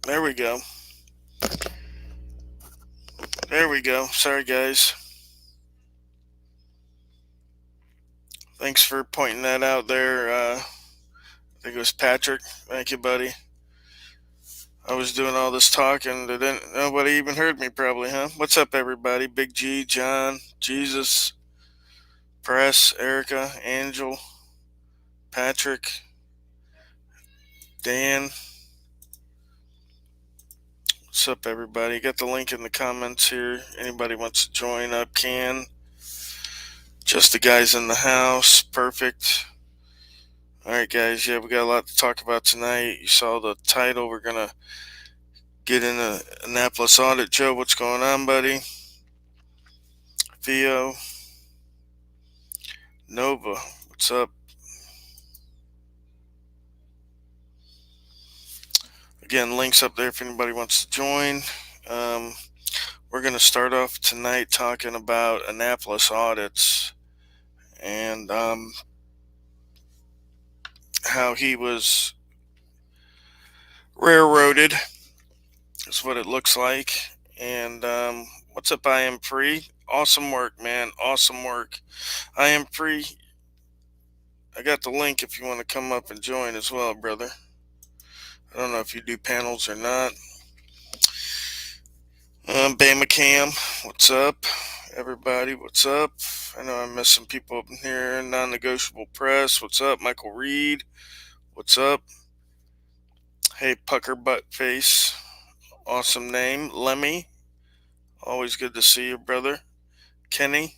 There we go. There we go. Sorry, guys. Thanks for pointing that out there. I think it was Patrick. Thank you, buddy. I was doing all this talking. Nobody even heard me, probably, huh? What's up, everybody? Big G, John, Jesus, Press, Erica, Angel, Patrick, Dan. What's up, everybody? Got the link in the comments here. Anybody wants to join up can. Just the guys in the house. Perfect. All right, guys. Yeah, we got a lot to talk about tonight. You saw the title. We're going to get into Annapolis Audit. Joe, what's going on, buddy? Theo, Nova, what's up? Again, links up there if anybody wants to join. We're going to start off tonight talking about Annapolis audits and how he was railroaded, is what it looks like. And what's up, I am free? Awesome work, man. Awesome work. I am free. I got the link if you want to come up and join as well, brother. I don't know if you do panels or not. Bama Cam, what's up? Everybody, what's up? I know I'm missing people up in here. Non-negotiable press, what's up? Michael Reed, what's up? Hey, Pucker Butt Face, awesome name. Lemmy, always good to see you, brother. Kenny,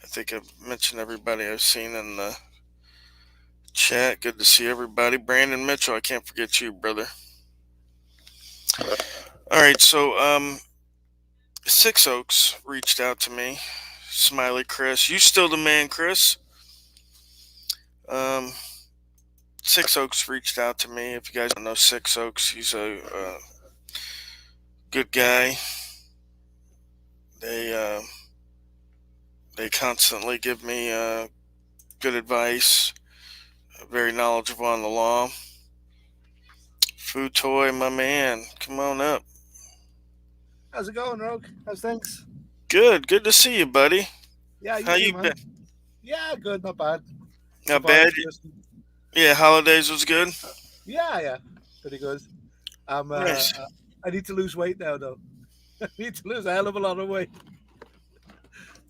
I think I've mentioned everybody I've seen in the chat. Good to see everybody. Brandon Mitchell, I can't forget you, brother. All right, so Six Oaks reached out to me. Smiley Chris, you still the man, Chris? Um, Six Oaks reached out to me. If you guys don't know Six Oaks, he's a good guy. They they constantly give me good advice. Very knowledgeable on the law. Food Toy, my man, come on up. How's it going, Rogue? How's things? Good to see you, buddy. Yeah, you How too, you been? man. Yeah, good, not bad. Not bad. Survived Christmas. Yeah, holidays was good. Yeah, pretty good. I'm. Nice. I need to lose weight now, though. I need to lose a hell of a lot of weight.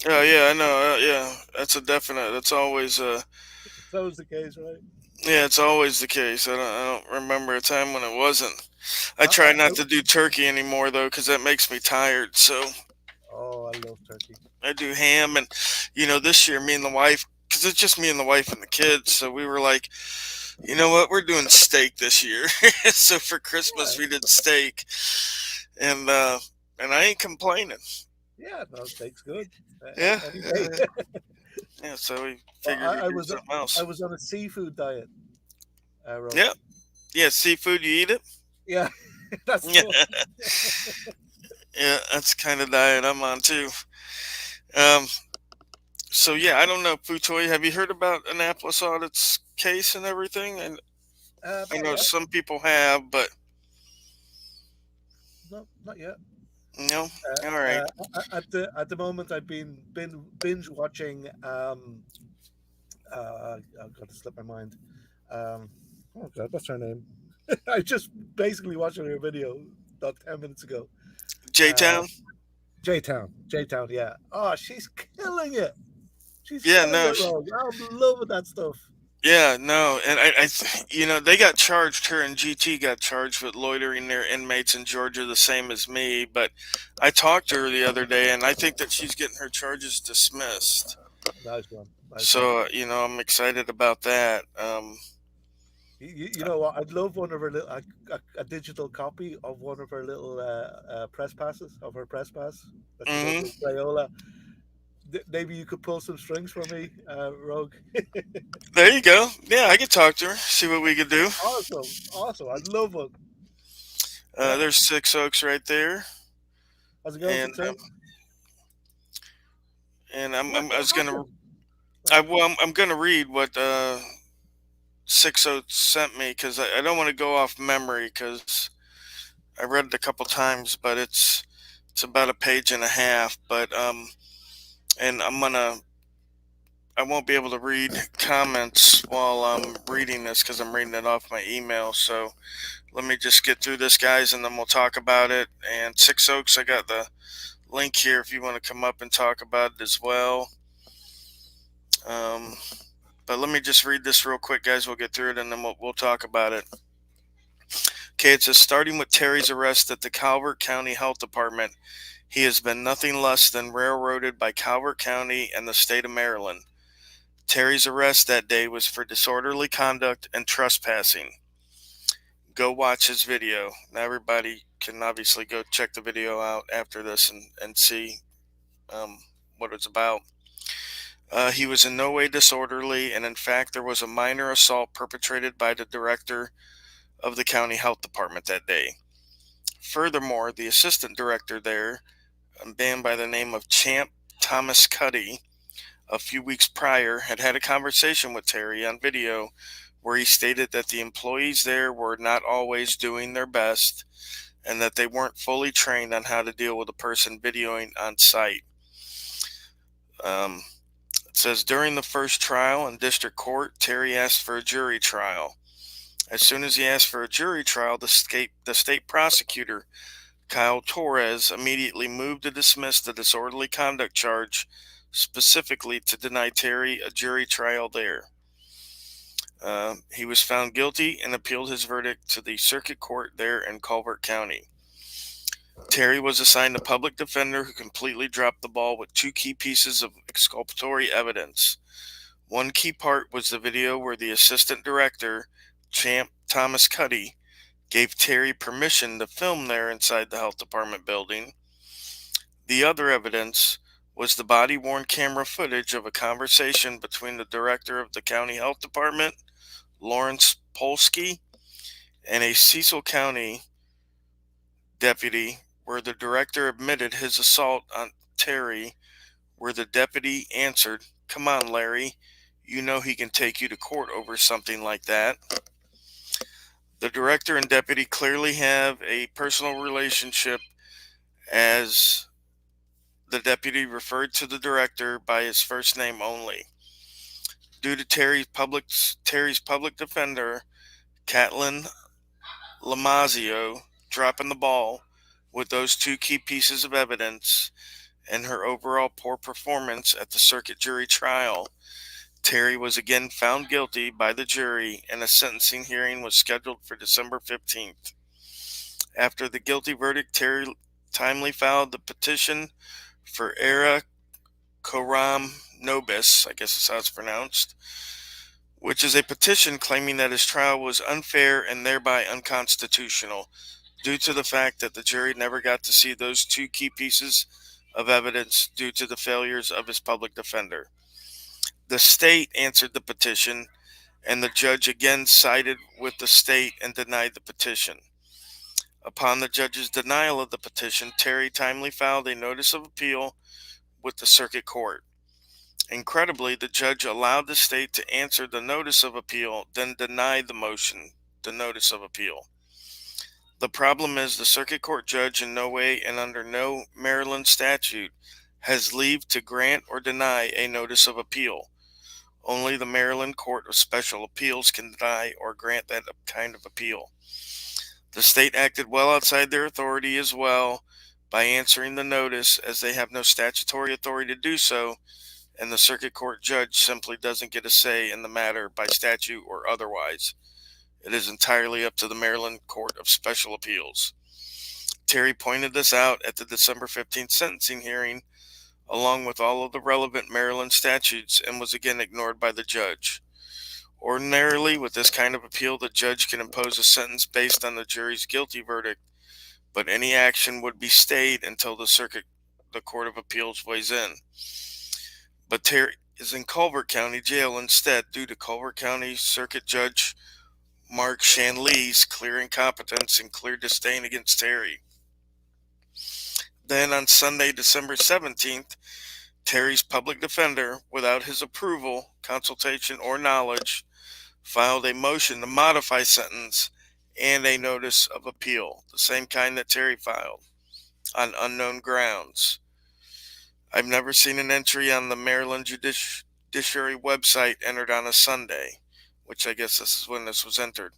Oh yeah, I know. Yeah, that's a definite. That's always It's always the case, right? yeah, it's always the case. I don't remember a time when it wasn't. I I, try I, not I, to do turkey anymore though, because that makes me tired. So oh, I love turkey. I do ham, and this year me and the wife, because it's just me and the wife and the kids. So we were like, you know what, we're doing steak this year. So for Christmas Yeah, we did steak, and and I ain't complaining. yeah, no, steak's good. Yeah, Any day. yeah, yeah. So we Well, figured we'd I do was something I else. was on a seafood diet, Rogue. Yeah, yeah. Seafood, you eat it? Yeah, that's Yeah, the one. yeah. That's the kind of diet I'm on too. Um, so yeah, I don't know, Putoy. Have you heard about Annapolis Audit's case and everything? And I Not know yet. some people have, but No, not yet. no. All right. At the moment, I've been binge watching. I've got to slip my mind. Um, oh God, what's her name? I just basically watched her video about 10 minutes ago. J Uh, Town. J Town, yeah. Oh, she's killing it. She's Yeah, killing no. it, Rogue. I'm loving that stuff. Yeah, no. And they got charged. Her and GT got charged with loitering near inmates in Georgia, the same as me. But I talked to her the other day, and I think that she's getting her charges dismissed. Nice one, nice one. So I'm excited about that. You know what? I'd love one of her little a digital copy of one of her little press passes of her press pass that she does hmm with Crayola. Maybe you could pull some strings for me, Rogue. There you go. Yeah, I could talk to her, see what we could do. Awesome, awesome. I'd love one. Yeah. There's Six Oaks right there, How's it going, and 6 Oaks? I What was gonna happened? Right. I'm gonna read what Six Oaks sent me because I don't want to go off memory because I read it a couple times, but it's about a page and a half. But and I won't be able to read comments while I'm reading this because I'm reading it off my email. So let me just get through this, guys, and then we'll talk about it. And Six Oaks, I got the link here if you want to come up and talk about it as well. Um, but let me just read this real quick, guys. We'll get through it and then we'll talk about it. Okay, it says starting with Terry's arrest at the Calvert County Health Department, he has been nothing less than railroaded by Calvert County and the state of Maryland. Terry's arrest that day was for disorderly conduct and trespassing. Go watch his video. Now, everybody can obviously go check the video out after this and see um, what it's about. He was in no way disorderly, and in fact, there was a minor assault perpetrated by the director of the county health department that day. Furthermore, the assistant director there, a man by the name of Champ Thomas Cuddy, a few weeks prior, had had a conversation with Terry on video where he stated that the employees there were not always doing their best and that they weren't fully trained on how to deal with a person videoing on site. It says during the first trial in district court, Terry asked for a jury trial. As soon as he asked for a jury trial, the state prosecutor, Kyle Torres, immediately moved to dismiss the disorderly conduct charge, specifically to deny Terry a jury trial there. He was found guilty and appealed his verdict to the circuit court there in Calvert County. Terry was assigned a public defender who completely dropped the ball with two key pieces of exculpatory evidence. One key part was the video where the assistant director, Champ Thomas Cuddy, gave Terry permission to film there inside the health department building. The other evidence was the body-worn camera footage of a conversation between the director of the county health department, Lawrence Polsky, and a Cecil County deputy where the director admitted his assault on Terry, where the deputy answered, "Come on, Larry, you know he can take you to court over something like that." The director and deputy clearly have a personal relationship, as the deputy referred to the director by his first name only. Due to Terry's public defender, Catlin Lamazio, dropping the ball with those two key pieces of evidence and her overall poor performance at the circuit jury trial, Terry was again found guilty by the jury and a sentencing hearing was scheduled for December 15th. After the guilty verdict, Terry timely filed the petition for era coram nobis, I guess is how it's pronounced, which is a petition claiming that his trial was unfair and thereby unconstitutional due to the fact that the jury never got to see those two key pieces of evidence due to the failures of his public defender. The state answered the petition, and the judge again sided with the state and denied the petition. Upon the judge's denial of the petition, Terry timely filed a notice of appeal with the circuit court. Incredibly, the judge allowed the state to answer the notice of appeal, then denied the notice of appeal. The problem is the circuit court judge in no way and under no Maryland statute has leave to grant or deny a notice of appeal. Only the Maryland Court of Special Appeals can deny or grant that kind of appeal. The state acted well outside their authority as well by answering the notice, as they have no statutory authority to do so, and the circuit court judge simply doesn't get a say in the matter by statute or otherwise. It is entirely up to the Maryland Court of Special Appeals. Terry pointed this out at the December 15th sentencing hearing, along with all of the relevant Maryland statutes, and was again ignored by the judge. Ordinarily, with this kind of appeal, the judge can impose a sentence based on the jury's guilty verdict, but any action would be stayed until the Court of Appeals weighs in. But Terry is in Calvert County Jail instead due to Calvert County Circuit Judge Mark Shanley's clear incompetence and clear disdain against Terry. Then on Sunday, December 17th, Terry's public defender, without his approval, consultation, or knowledge, filed a motion to modify sentence and a notice of appeal, the same kind that Terry filed, on unknown grounds. I've never seen an entry on the Maryland Judiciary website entered on a Sunday, which I guess this is when this was entered.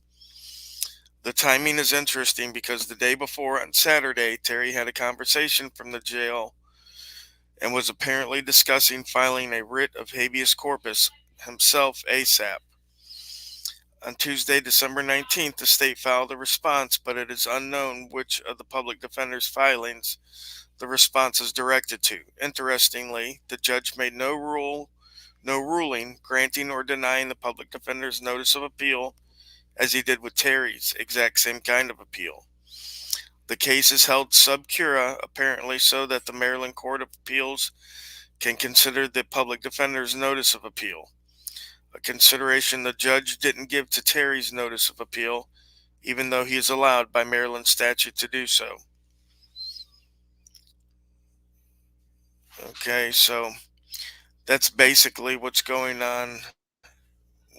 The timing is interesting because the day before, on Saturday, Terry had a conversation from the jail and was apparently discussing filing a writ of habeas corpus himself ASAP. On Tuesday, December 19th, the state filed a response, but it is unknown which of the public defender's filings the response is directed to. Interestingly, the judge made no ruling granting or denying the public defender's notice of appeal as he did with Terry's exact same kind of appeal. The case is held sub cura, apparently so that the Maryland Court of Appeals can consider the public defender's notice of appeal, a consideration the judge didn't give to Terry's notice of appeal, even though he is allowed by Maryland statute to do so. Okay, so that's basically what's going on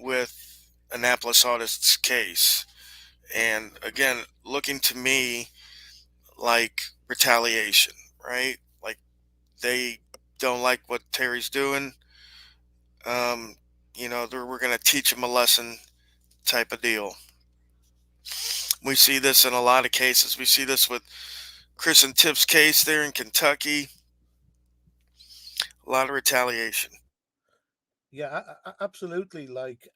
with Annapolis Audit's case. And again, looking to me like retaliation, right? Like they don't like what Terry's doing. Um, we're going to teach him a lesson type of deal. We see this in a lot of cases. We see this with Chris and Tiff's case there in Kentucky. A lot of retaliation. Yeah, absolutely. Like,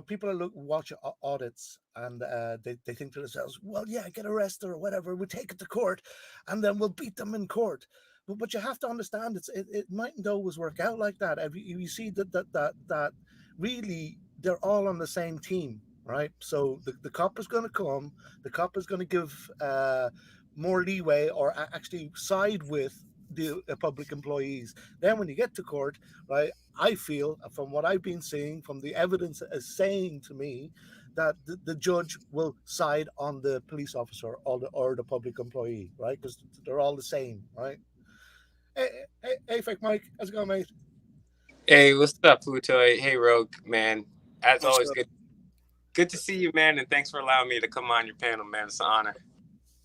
people are watch audits, and they think to themselves, well, yeah, get arrested or whatever, we'll take it to court, and then we'll beat them in court. But you have to understand, it mightn't always work out like that. You see that really they're all on the same team, right? So the cop is going to come, the cop is going to give more leeway, or actually side with the public employees. Then when you get to court, right, I feel, from what I've been seeing, from the evidence is saying to me, that the judge will side on the police officer, or the public employee, right? Because they're all the same, right? Hey, fake Mike, how's it going, mate? Hey, what's up, Pluto? Hey, Rogue, man. As What's always, up? good to see you, man, and thanks for allowing me to come on your panel, man. It's an honor.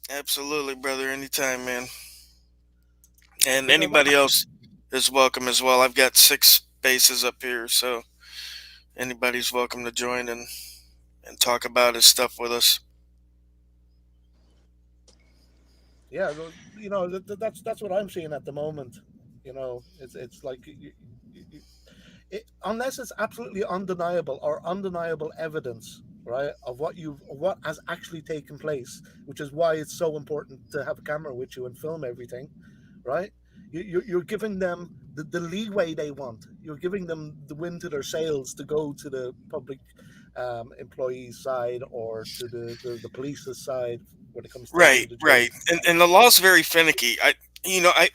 Absolutely, brother. Anytime, man. And Yeah, anybody else is welcome as well. I've got 6 spaces up here, so anybody's welcome to join and talk about his stuff with us. yeah, that's what I'm seeing at the moment. It's like unless it's absolutely undeniable, or undeniable evidence, right, of what has actually taken place, which is why it's so important to have a camera with you and film everything, right? You're giving them the leeway they want. You're giving them the wind to their sails to go to the public employees side, or to the police's side, when it comes to Right, the right. judge's And side. and the law's very finicky. I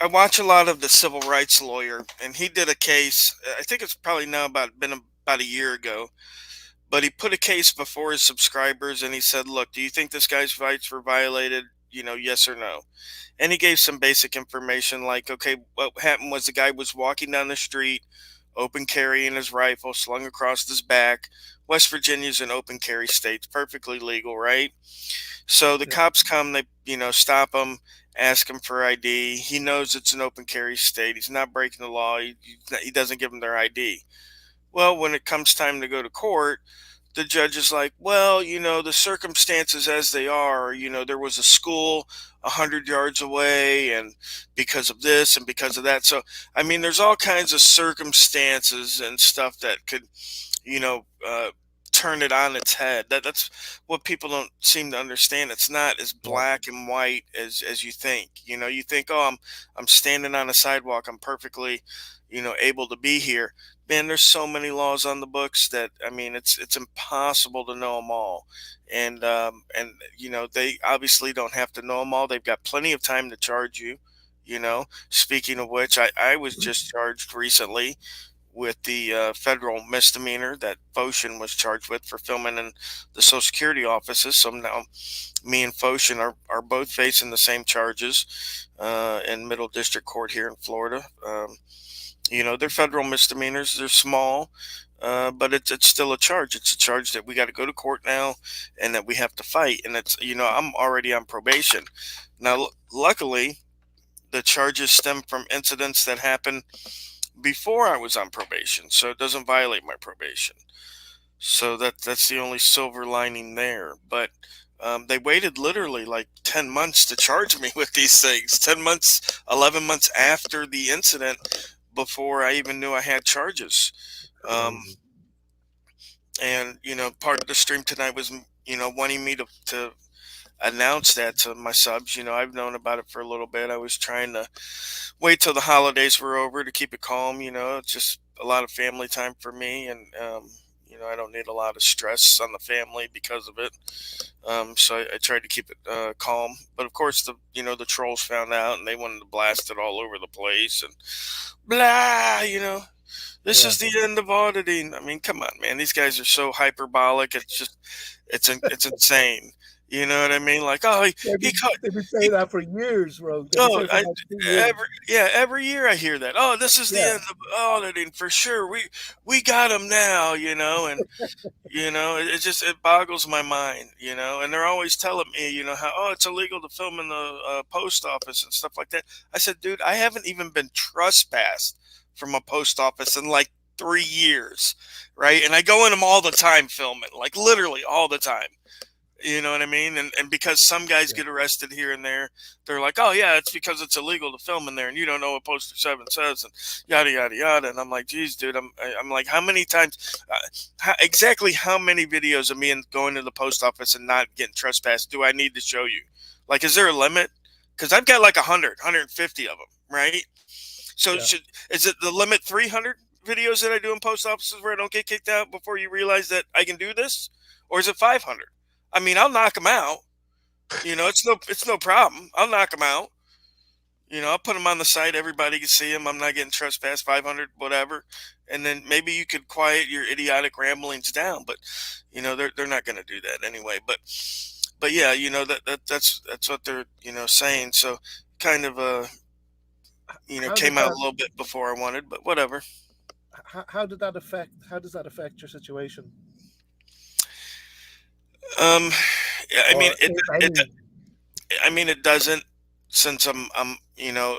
watch a lot of the civil rights lawyer, and he did a case. I think it's probably now about a year ago, but he put a case before his subscribers, and he said, "Look, do you think this guy's rights were violated? Yes or no?" And he gave some basic information, like, okay, what happened was the guy was walking down the street, open carrying his rifle slung across his back. West Virginia's an open carry state, perfectly legal, right? So the Yeah, cops come, they stop him, ask him for ID. He knows it's an open carry state. He's not breaking the law. He doesn't give them their ID. Well, when it comes time to go to court, the judge is like, well, the circumstances as they are, there was a school 100 yards away, and because of this and because of that. So, I mean, there's all kinds of circumstances and stuff that could, you know, uh, turn it on its head. That's what people don't seem to understand. It's not as yeah, black and white as you think. You think, oh, I'm standing on a sidewalk. I'm perfectly, able to be here. Man, there's so many laws on the books that, I mean, it's impossible to know them all. And they obviously don't have to know them all. They've got plenty of time to charge you. Speaking of which, I was just charged recently with the federal misdemeanor that Foshin was charged with for filming in the Social Security offices. So now me and Foshin are both facing the same charges in Middle District Court here in Florida. They're federal misdemeanors. They're small. but it's still a charge. It's a charge that we got to go to court now, and that we have to fight. And it's, I'm already on probation now. Luckily, the charges stem from incidents that happened before I was on probation, so it doesn't violate my probation. So that's the only silver lining there. But they waited literally like 10 months to charge me with these things. 10 months, 11 months after the incident, before I even knew I had charges. Um, Crazy. and part of the stream tonight was wanting me to announce that to my subs. I've known about it for a little bit. I was trying to wait till the holidays were over to keep it calm. It's just a lot of family time for me, and I don't need a lot of stress on the family because of it. So I tried to keep it calm. But of course, the trolls found out, and they wanted to blast it all over the place and blah. This Yeah. is the end of auditing. I mean, come on, man. These guys are so hyperbolic. It's insane. You know what I mean? Like, oh, They've he been, caught. they've been He, saying that for years, bro. They've been oh, saying it for about 2 years. every year I hear that. Oh, this is the Yeah. end of auditing for sure. We got him now. And it boggles my mind. And they're always telling me, how, oh, it's illegal to film in the post office and stuff like that. I said, dude, I haven't even been trespassed from a post office in like 3 years, right? And I go in them all the time filming, like literally all the time. You know what I mean? And because some guys Yeah. get arrested here and there, they're like, oh, yeah, it's because it's illegal to film in there and you don't know what Poster 7 says and yada, yada, yada. And I'm like, geez, dude, I'm like, how many times, exactly how many videos of me going to the post office and not getting trespassed do I need to show you? Like, is there a limit? Because I've got like 100, 150 of them, right? So Yeah. is it the limit 300 videos that I do in post offices where I don't get kicked out before you realize that I can do this? Or is it 500? I mean, I'll knock them out. It's no problem. I'll knock them out. I'll put them on the site. Everybody can see them. I'm not getting trespassed. 500, whatever. And then maybe you could quiet your idiotic ramblings down. But they're not going to do that anyway. But yeah, that's what they're saying. So kind of How did came out a that? little bit before I wanted, but whatever. How did that affect? How does that affect your situation, Um, yeah, I mean or if it. any? I mean, it doesn't, since I'm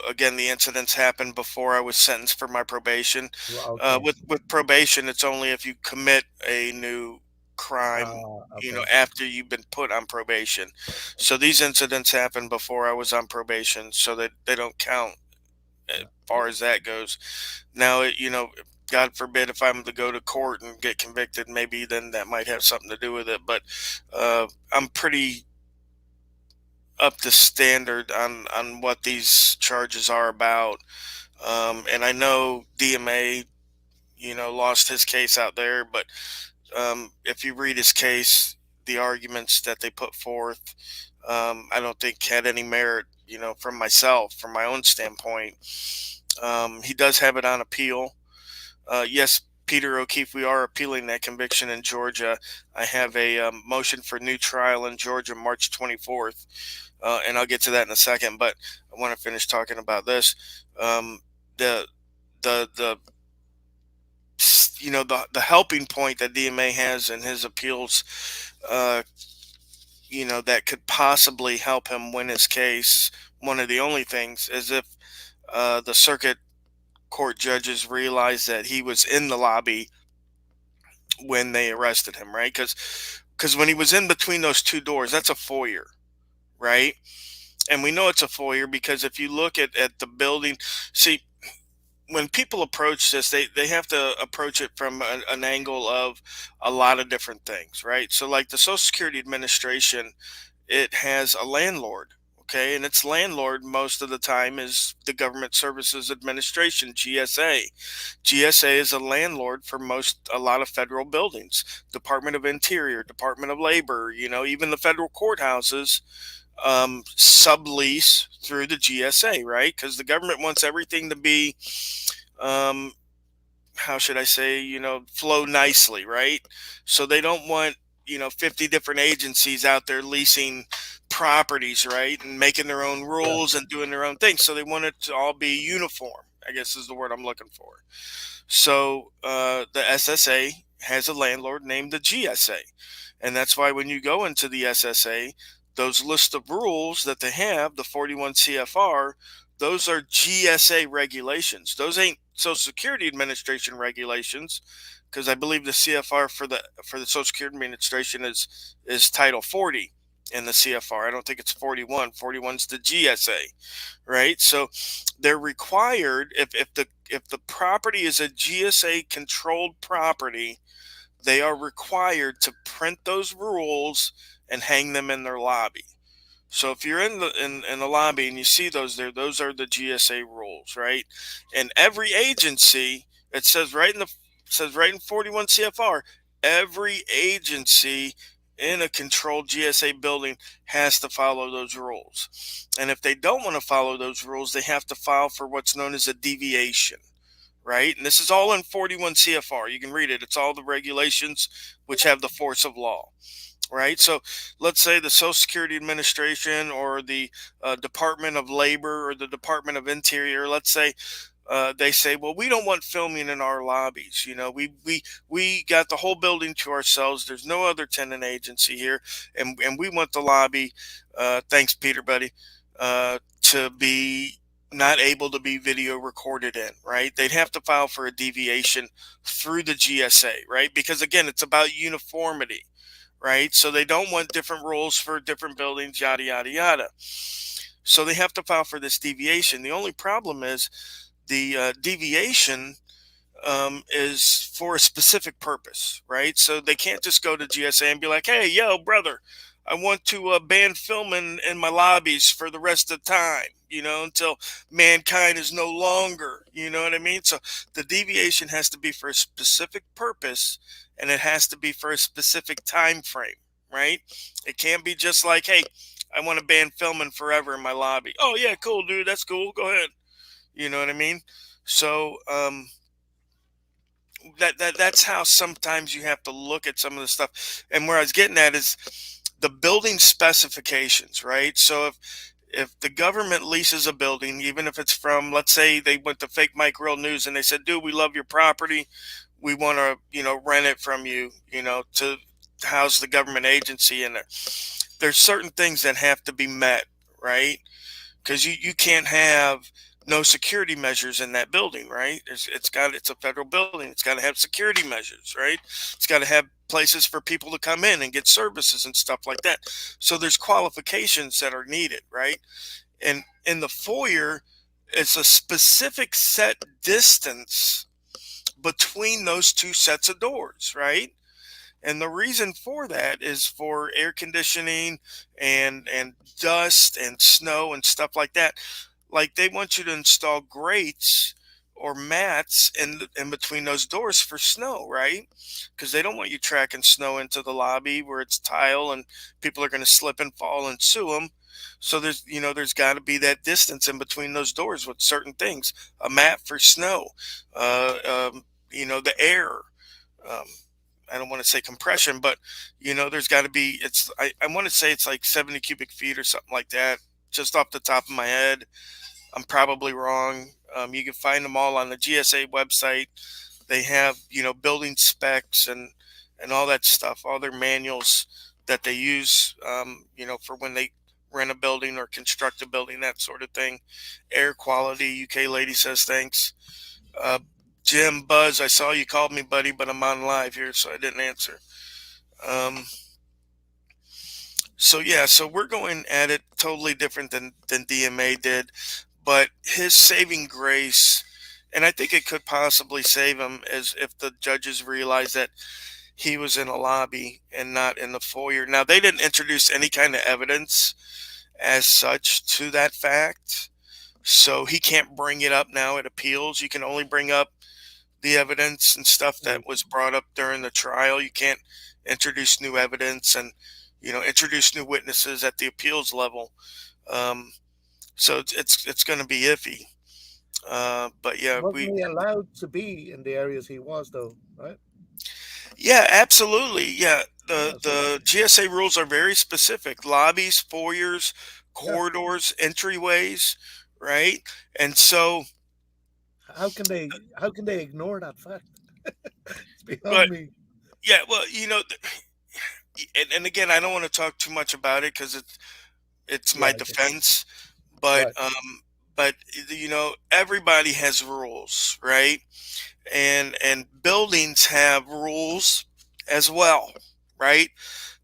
again, the incidents happened before I was sentenced for my probation. Okay. With probation, it's only if you commit a new crime, Okay. after you've been put on probation. So these incidents happened before I was on probation, so they don't count as Yeah. far as that goes. Now, God forbid if I'm to go to court and get convicted, maybe then that might have something to do with it. But I'm pretty up to standard on what these charges are about. And I know DMA, lost his case out there, but if you read his case, the arguments that they put forth, I don't think had any merit, from myself, from my own standpoint. He does have it on appeal. Yes, Peter O'Keefe, we are appealing that conviction in Georgia. I have a motion for new trial in Georgia, March 24th, and I'll get to that in a second. But I want to finish talking about this. The the the helping point that DMA has in his appeals, uh, that could possibly help him win his case. One of the only things is if the circuit court judges realize that he was in the lobby when they arrested him, right? Because when he was in between those two doors, that's a foyer, right? And we know it's a foyer because if you look at the building, see, when people approach this, they have to approach it from an angle of a lot of different things, right? So, like the Social Security Administration, it has a landlord, okay, and its landlord most of the time is the Government Services Administration, GSA. GSA is a landlord for a lot of federal buildings, Department of Interior, Department of Labor, even the federal courthouses sublease through the GSA, right? Because the government wants everything to be, um, how should I say, flow nicely, right? So they don't want, 50 different agencies out there leasing properties, right? And making their own Yeah. rules and doing their own things. So they want it to all be uniform, I guess is the word I'm looking for. So the SSA has a landlord named the GSA. And that's why when you go into the SSA, those list of rules that they have, the 41 CFR, those are GSA regulations. Those ain't Social Security Administration regulations, because I believe the CFR for the Social Security Administration is Title 40 in the CFR. I don't think it's 41. 41's the GSA, right? So they're required, if the property is a GSA controlled property, they are required to print those rules and hang them in their lobby. So if you're in the lobby and you see those there, those are the GSA rules, right? And every agency, it says right in the says right in 41 CFR, every agency in a controlled GSA building has to follow those rules. And if they don't want to follow those rules, they have to file for what's known as a deviation, right? And this is all in 41 CFR. You can read it. It's all the regulations which have the force of law, right? So let's say the Social Security Administration or the Department of Labor or the Department of Interior, let's say they say, well, we don't want filming in our lobbies. You know, we got the whole building to ourselves. There's no other tenant agency here, and we want the lobby. Thanks, Peter, buddy. To be not able to be video recorded in, right? They'd have to file for a deviation through the GSA, right? Because again, it's about uniformity, right? So they don't want different rules for different buildings, yada, yada, yada. So they have to file for this deviation. The only problem is the deviation is for a specific purpose, right? So they can't just go to GSA and be like, hey, yo, brother, I want to ban filming in my lobbies for the rest of the time, you know, until mankind is no longer, you know what I mean? So the deviation has to be for a specific purpose, and it has to be for a specific time frame, right? It can't be just like, hey, I want to ban filming forever in my lobby. Oh, yeah, cool, dude. That's cool. Go ahead. You know what I mean? So, that's how sometimes you have to look at some of the stuff. And where I was getting at is the building specifications, right? So if the government leases a building, even if it's from, let's say they went to Fake Mike Real News and they said, dude, we love your property, we want to, you know, rent it from you, you know, to house the government agency in there. There's certain things that have to be met, right? Because you can't have no security measures in that building, right? It's a federal building. It's got to have security measures, right? It's got to have places for people to come in and get services and stuff like that. So there's qualifications that are needed, right? And in the foyer, it's a specific set distance between those two sets of doors, right? And the reason for that is for air conditioning and dust and snow and stuff like that. Like they want you to install grates or mats in between those doors for snow, right? Because they don't want you tracking snow into the lobby where it's tile and people are going to slip and fall and sue them. So there's got to be that distance in between those doors with certain things. A mat for snow, the air. Um, I don't want to say compression, but there's got to be. I want to say it's like 70 cubic feet or something like that, just off the top of my head. I'm probably wrong. You can find them all on the GSA website. They have building specs and all that stuff, all their manuals that they use, for when they rent a building or construct a building, that sort of thing. Air quality. UK lady says thanks. Uh, Jim Buzz, I saw you called me, buddy, but I'm on live here, so I didn't answer. Um, so yeah, so we're going at it totally different than DMA did, but his saving grace, and I think it could possibly save him, is if the judges realize that he was in a lobby and not in the foyer. Now they didn't introduce any kind of evidence as such to that fact, so he can't bring it up now at appeals. You can only bring up the evidence and stuff that was brought up during the trial. You can't introduce new evidence and introduce new witnesses at the appeals level. Um, so it's going to be iffy. But yeah, Wasn't he allowed to be in the areas he was, though? Right? yeah, absolutely, yeah. The Yeah. So the GSA rules are very specific: lobbies, foyers, yeah, corridors, entryways, right? And so How can they ignore that fact? It's beyond But me. yeah, well, and again, I don't want to talk too much about it because it's Yeah, my I get defense. But right. everybody has rules, right? And buildings have rules as well, right?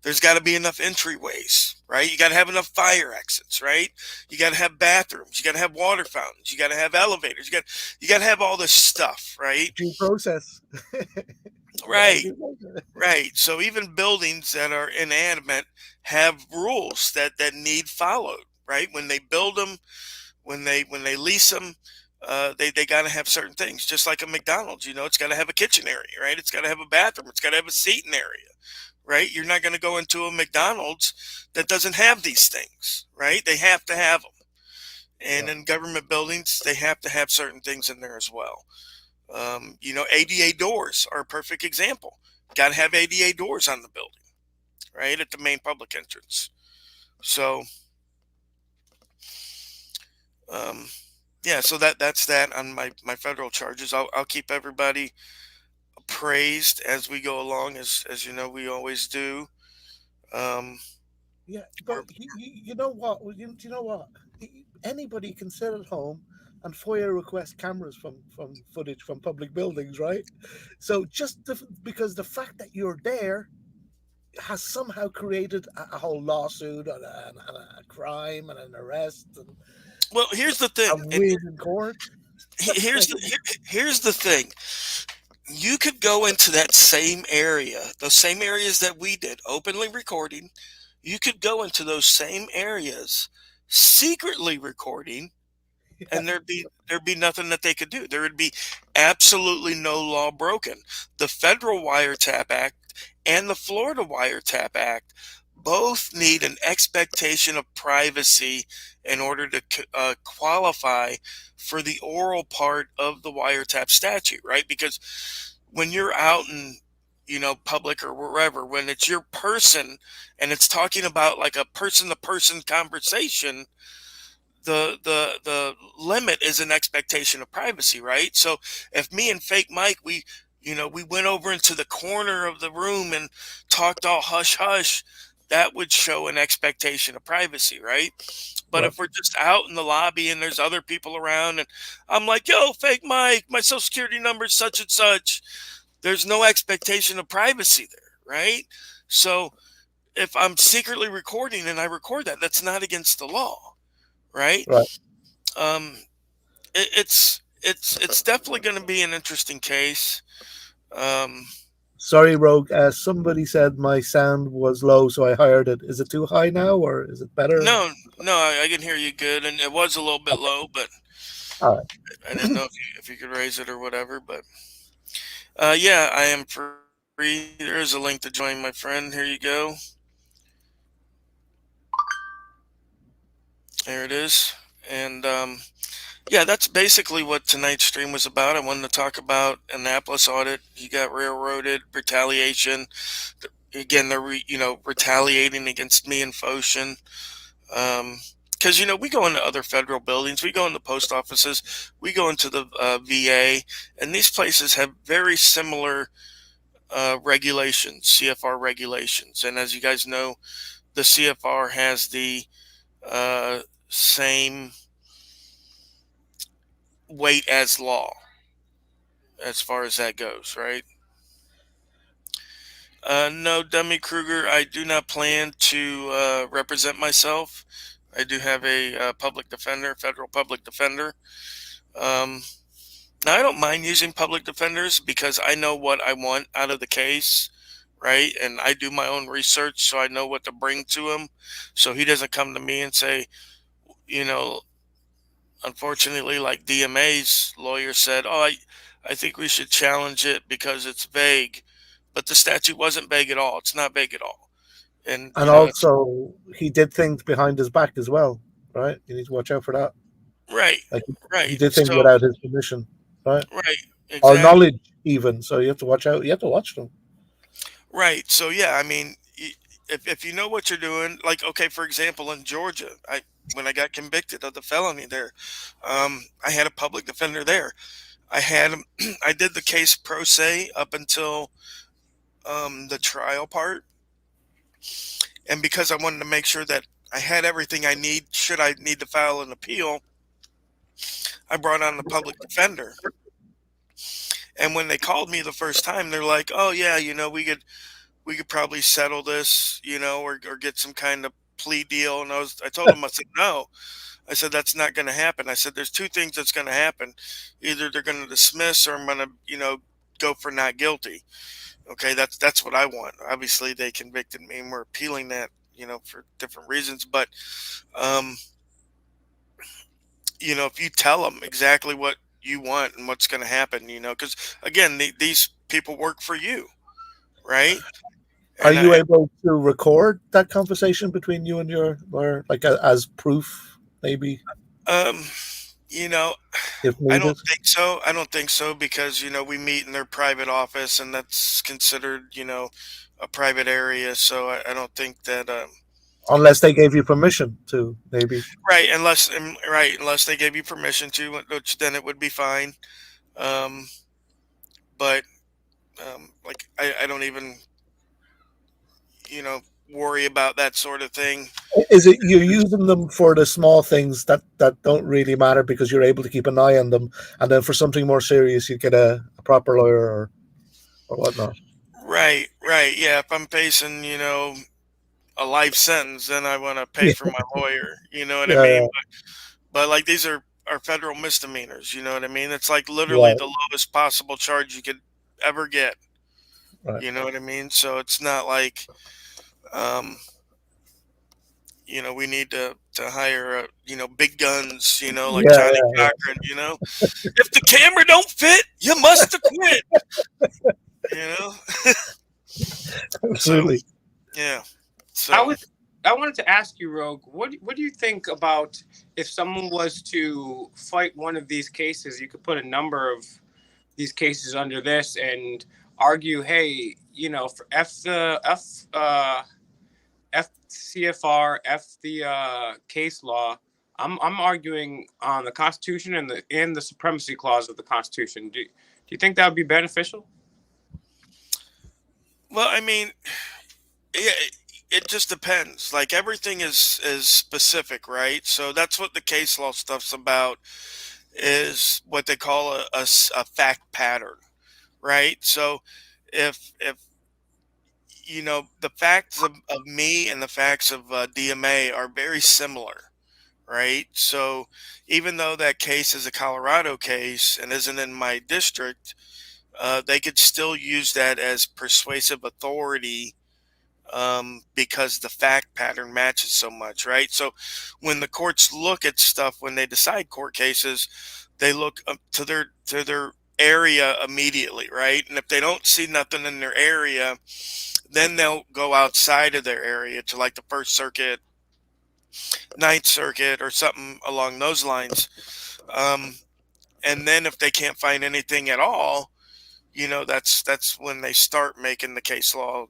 There's got to be enough entryways, right? You got to have enough fire exits, right? You got to have bathrooms, you got to have water fountains, you got to have elevators, you got to have all this stuff, right? Due process. Yeah, Right. due process. Right. So even buildings that are inanimate have rules that need followed, right? When they build them, when they lease them, they got to have certain things. Just like a McDonald's, it's got to have a kitchen area, right? It's got to have a bathroom. It's got to have a seating area, right? You're not going to go into a McDonald's that doesn't have these things, right? They have to have them. And Yeah, in government buildings, they have to have certain things in there as well. ADA doors are a perfect example. Got to have ADA doors on the building, right, at the main public entrance. So, um, yeah, so that's that on my federal charges. I'll keep everybody appraised as we go along, as you know we always do. Um, yeah. we're, But you know what? You know what? Anybody can sit at home and FOIA request cameras from footage from public buildings, right? So just because the fact that you're there has somehow created a whole lawsuit and a crime and an arrest and well, here's the a thing, and win in court. That's here's crazy. here's the thing. You could go into that same area, those same areas that we did, openly recording. You could go into those same areas, secretly recording, Yeah, and there'd be nothing that they could do. There would be absolutely no law broken. The Federal Wiretap Act and the Florida Wiretap Act both need an expectation of privacy in order to qualify for the oral part of the wiretap statute, right? Because when you're out in public or wherever, when it's your person and it's talking about like a person to person conversation, the limit is an expectation of privacy, right? So if me and fake Mike, we went over into the corner of the room and talked all hush hush, that would show an expectation of privacy, right? But right, if we're just out in the lobby and there's other people around and I'm like, yo, fake Mike, my social security number is such and such, there's no expectation of privacy there, right? So if I'm secretly recording and I record that, that's not against the law, right? right. Um, it's definitely going to be an interesting case. Um, Sorry, Rogue. Somebody said my sound was low, so I hired it. Is it too high now, or is it better? no, no, I can hear you good, and it was a little bit Okay. low, but All I didn't know if you could raise it or whatever. But yeah, I am free. There is a link to join, my friend. Here you go. There it is, and yeah, that's basically what tonight's stream was about. I wanted to talk about Annapolis Audit. He got railroaded, retaliation. Again, they're retaliating against me and Foshin. Because we go into other federal buildings, we go into post offices, we go into the VA, and these places have very similar regulations, CFR regulations. And as you guys know, the CFR has the same weight as law as far as that goes, right? No, Dummy Kruger, I do not plan to represent myself. I do have a public defender, federal public defender. Um, Now, I don't mind using public defenders because I know what I want out of the case, right? And I do my own research, so I know what to bring to him. So he doesn't come to me and say, you know, unfortunately, like DMA's lawyer said, oh, I think we should challenge it because it's vague. But the statute wasn't vague at all. It's not vague at all. And, And that's also, he did things behind his back as well, right? You need to watch out for that. right, Like he right. did things So, without his permission, right? right, Or exactly. knowledge, even. So you have to watch out. You have to watch them. Right. So yeah, I mean, if you know what you're doing, like okay, for example, in Georgia, I when I got convicted of the felony there, I had a public defender there. I had I did the case pro se up until the trial part, and because I wanted to make sure that I had everything I need should I need to file an appeal, I brought on the public defender. And when they called me the first time, they're like, "Oh yeah, we could probably settle this, or get some kind of plea deal." And I told them, I said, "No." I said, "That's not going to happen." I said, "There's two things that's going to happen. Either they're going to dismiss, or I'm going to, go for not guilty." Okay, that's what I want. Obviously, they convicted me, and we're appealing that, for different reasons. But, um, if you tell them exactly what you want and what's going to happen, because again, these people work for you, right? Are And you I, able to record that conversation between you and your lawyer, like as proof, maybe um, you know, if I don't needed? think so. I don't think so because, we meet in their private office, and that's considered, a private area. So I don't think that, Unless they gave you permission to, maybe. right, unless they gave you permission to, which then it would be fine. Um, but, like, I don't even, you know, worry about that sort of thing. Is it you're using them for the small things that don't really matter because you're able to keep an eye on them, and then for something more serious, you get a proper lawyer or whatnot? Right, right. Yeah, if I'm facing, a life sentence, then I want to pay Yeah, for my lawyer. You know what I yeah, mean? But like these are federal misdemeanors. You know what I mean? It's like literally right, the lowest possible charge you could ever get. right. You know what I mean? So it's not like, um, we need to hire, big guns. Like Yeah, Johnny yeah, Cochran. If the camera don't fit, you must acquit. You know. yeah, So absolutely. yeah. I So was I wanted to ask you, Rogue, what do you think about if someone was to fight one of these cases? You could put a number of these cases under this and argue, hey, for F CFR, F the case law. I'm arguing on the Constitution and the supremacy clause of the Constitution. Do you think that would be beneficial? well, I mean, yeah, it just depends. Like everything is specific, right? So that's what the case law stuff's about. Is what they call a fact pattern, right? So if the facts of me and the facts of DMA are very similar, right? So even though that case is a Colorado case and isn't in my district, they could still use that as persuasive authority, because the fact pattern matches so much, right? So when the courts look at stuff, when they decide court cases, they look up to their area immediately, right? And if they don't see nothing in their area, then they'll go outside of their area to like the First Circuit, Ninth Circuit, or something along those lines. Um, and then if they can't find anything at all, that's when they start making the case law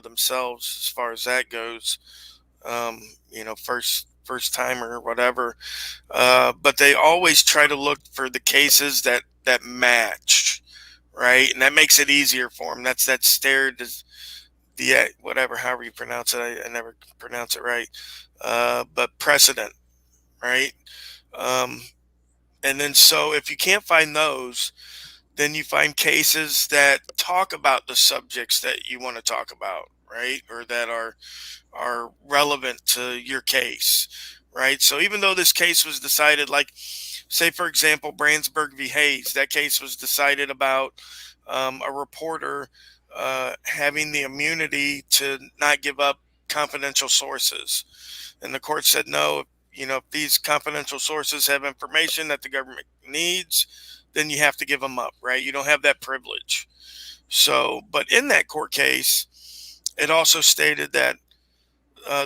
themselves as far as that goes. First timer or whatever. But they always try to look for the cases that match, right? And that makes it easier for them. That's that stare, the whatever, however you pronounce it. I never pronounce it right. But precedent, right? Um, and then so if you can't find those, then you find cases that talk about the subjects that you want to talk about, right? Or that are relevant to your case, right? So even though this case was decided, like, say for example, Brandsburg v. Hayes, that case was decided about, a reporter having the immunity to not give up confidential sources, and the court said no. If these confidential sources have information that the government needs, then you have to give them up, right? You don't have that privilege. So, but in that court case, it also stated that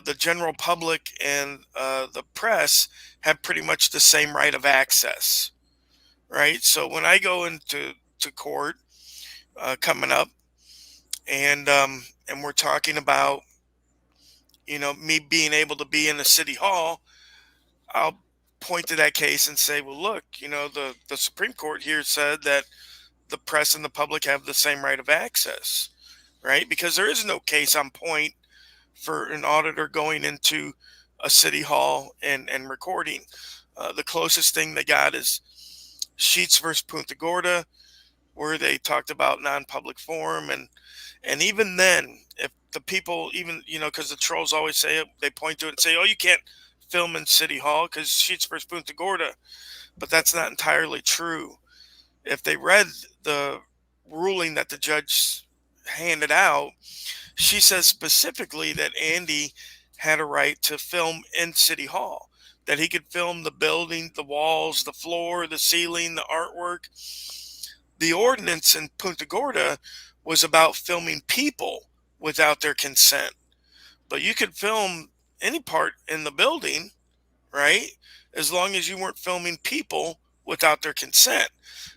the general public and the press have pretty much the same right of access, right? So when I go into court, coming up, and we're talking about me being able to be in the city hall, I'll point to that case and say, well, look, the Supreme Court here said that the press and the public have the same right of access, right? Because there is no case on point for an auditor going into a city hall and recording. The closest thing they got is Sheets versus Punta Gorda, where they talked about non-public forum, and even then, if the people, even because the trolls always say it, they point to it and say, "Oh, you can't film in City Hall because Sheets versus Punta Gorda," but that's not entirely true. If they read the ruling that the judge handed out, she says specifically that Andy had a right to film in City Hall, that he could film the building, the walls, the floor, the ceiling, the artwork. The ordinance in Punta Gorda was about filming people without their consent. But you could film any part in the building, right? As long as you weren't filming people without their consent.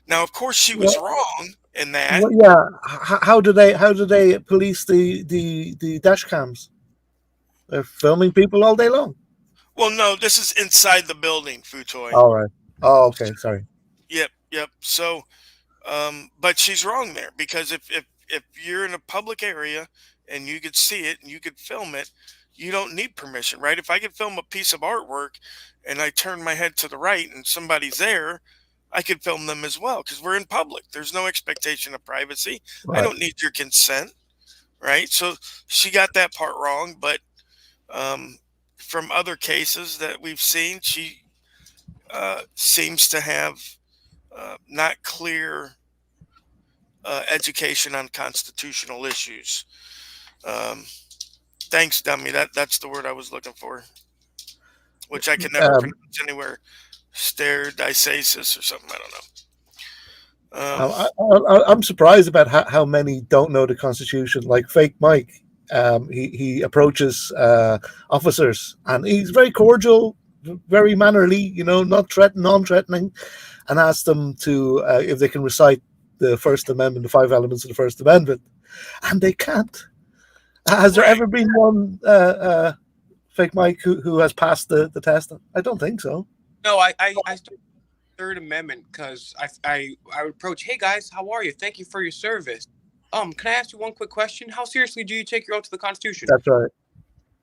Now, of course, she was Well, wrong in that. well, yeah. How do they police the dash cams? They're filming people all day long. Well, no, this is inside the building, Futoy. All right. Oh, okay. Sorry. Yep, yep. So, but she's wrong there, because if you're in a public area and you could see it and you could film it, you don't need permission, right? If I could film a piece of artwork and I turn my head to the right and somebody's there, I could film them as well, because we're in public. There's no expectation of privacy. I Right. don't need your consent, right? So she got that part wrong, but um, from other cases that we've seen, she seems to have not clear education on constitutional issues. Um, thanks, dummy. That's the word I was looking for, which I can never Um, pronounce anywhere. Sterdicasis or something. I don't know. I'm surprised about how many don't know the Constitution. Like Fake Mike, he approaches officers and he's very cordial, very mannerly, not non-threatening, and asks them to if they can recite the First Amendment, the 5 elements of the First Amendment, and they can't. Has there Right. ever been one Fake Mike who has passed the test? I don't think so. No, I started the Third Amendment because I would approach, hey guys, how are you? Thank you for your service. Can I ask you one quick question? How seriously do you take your oath to the Constitution? That's right.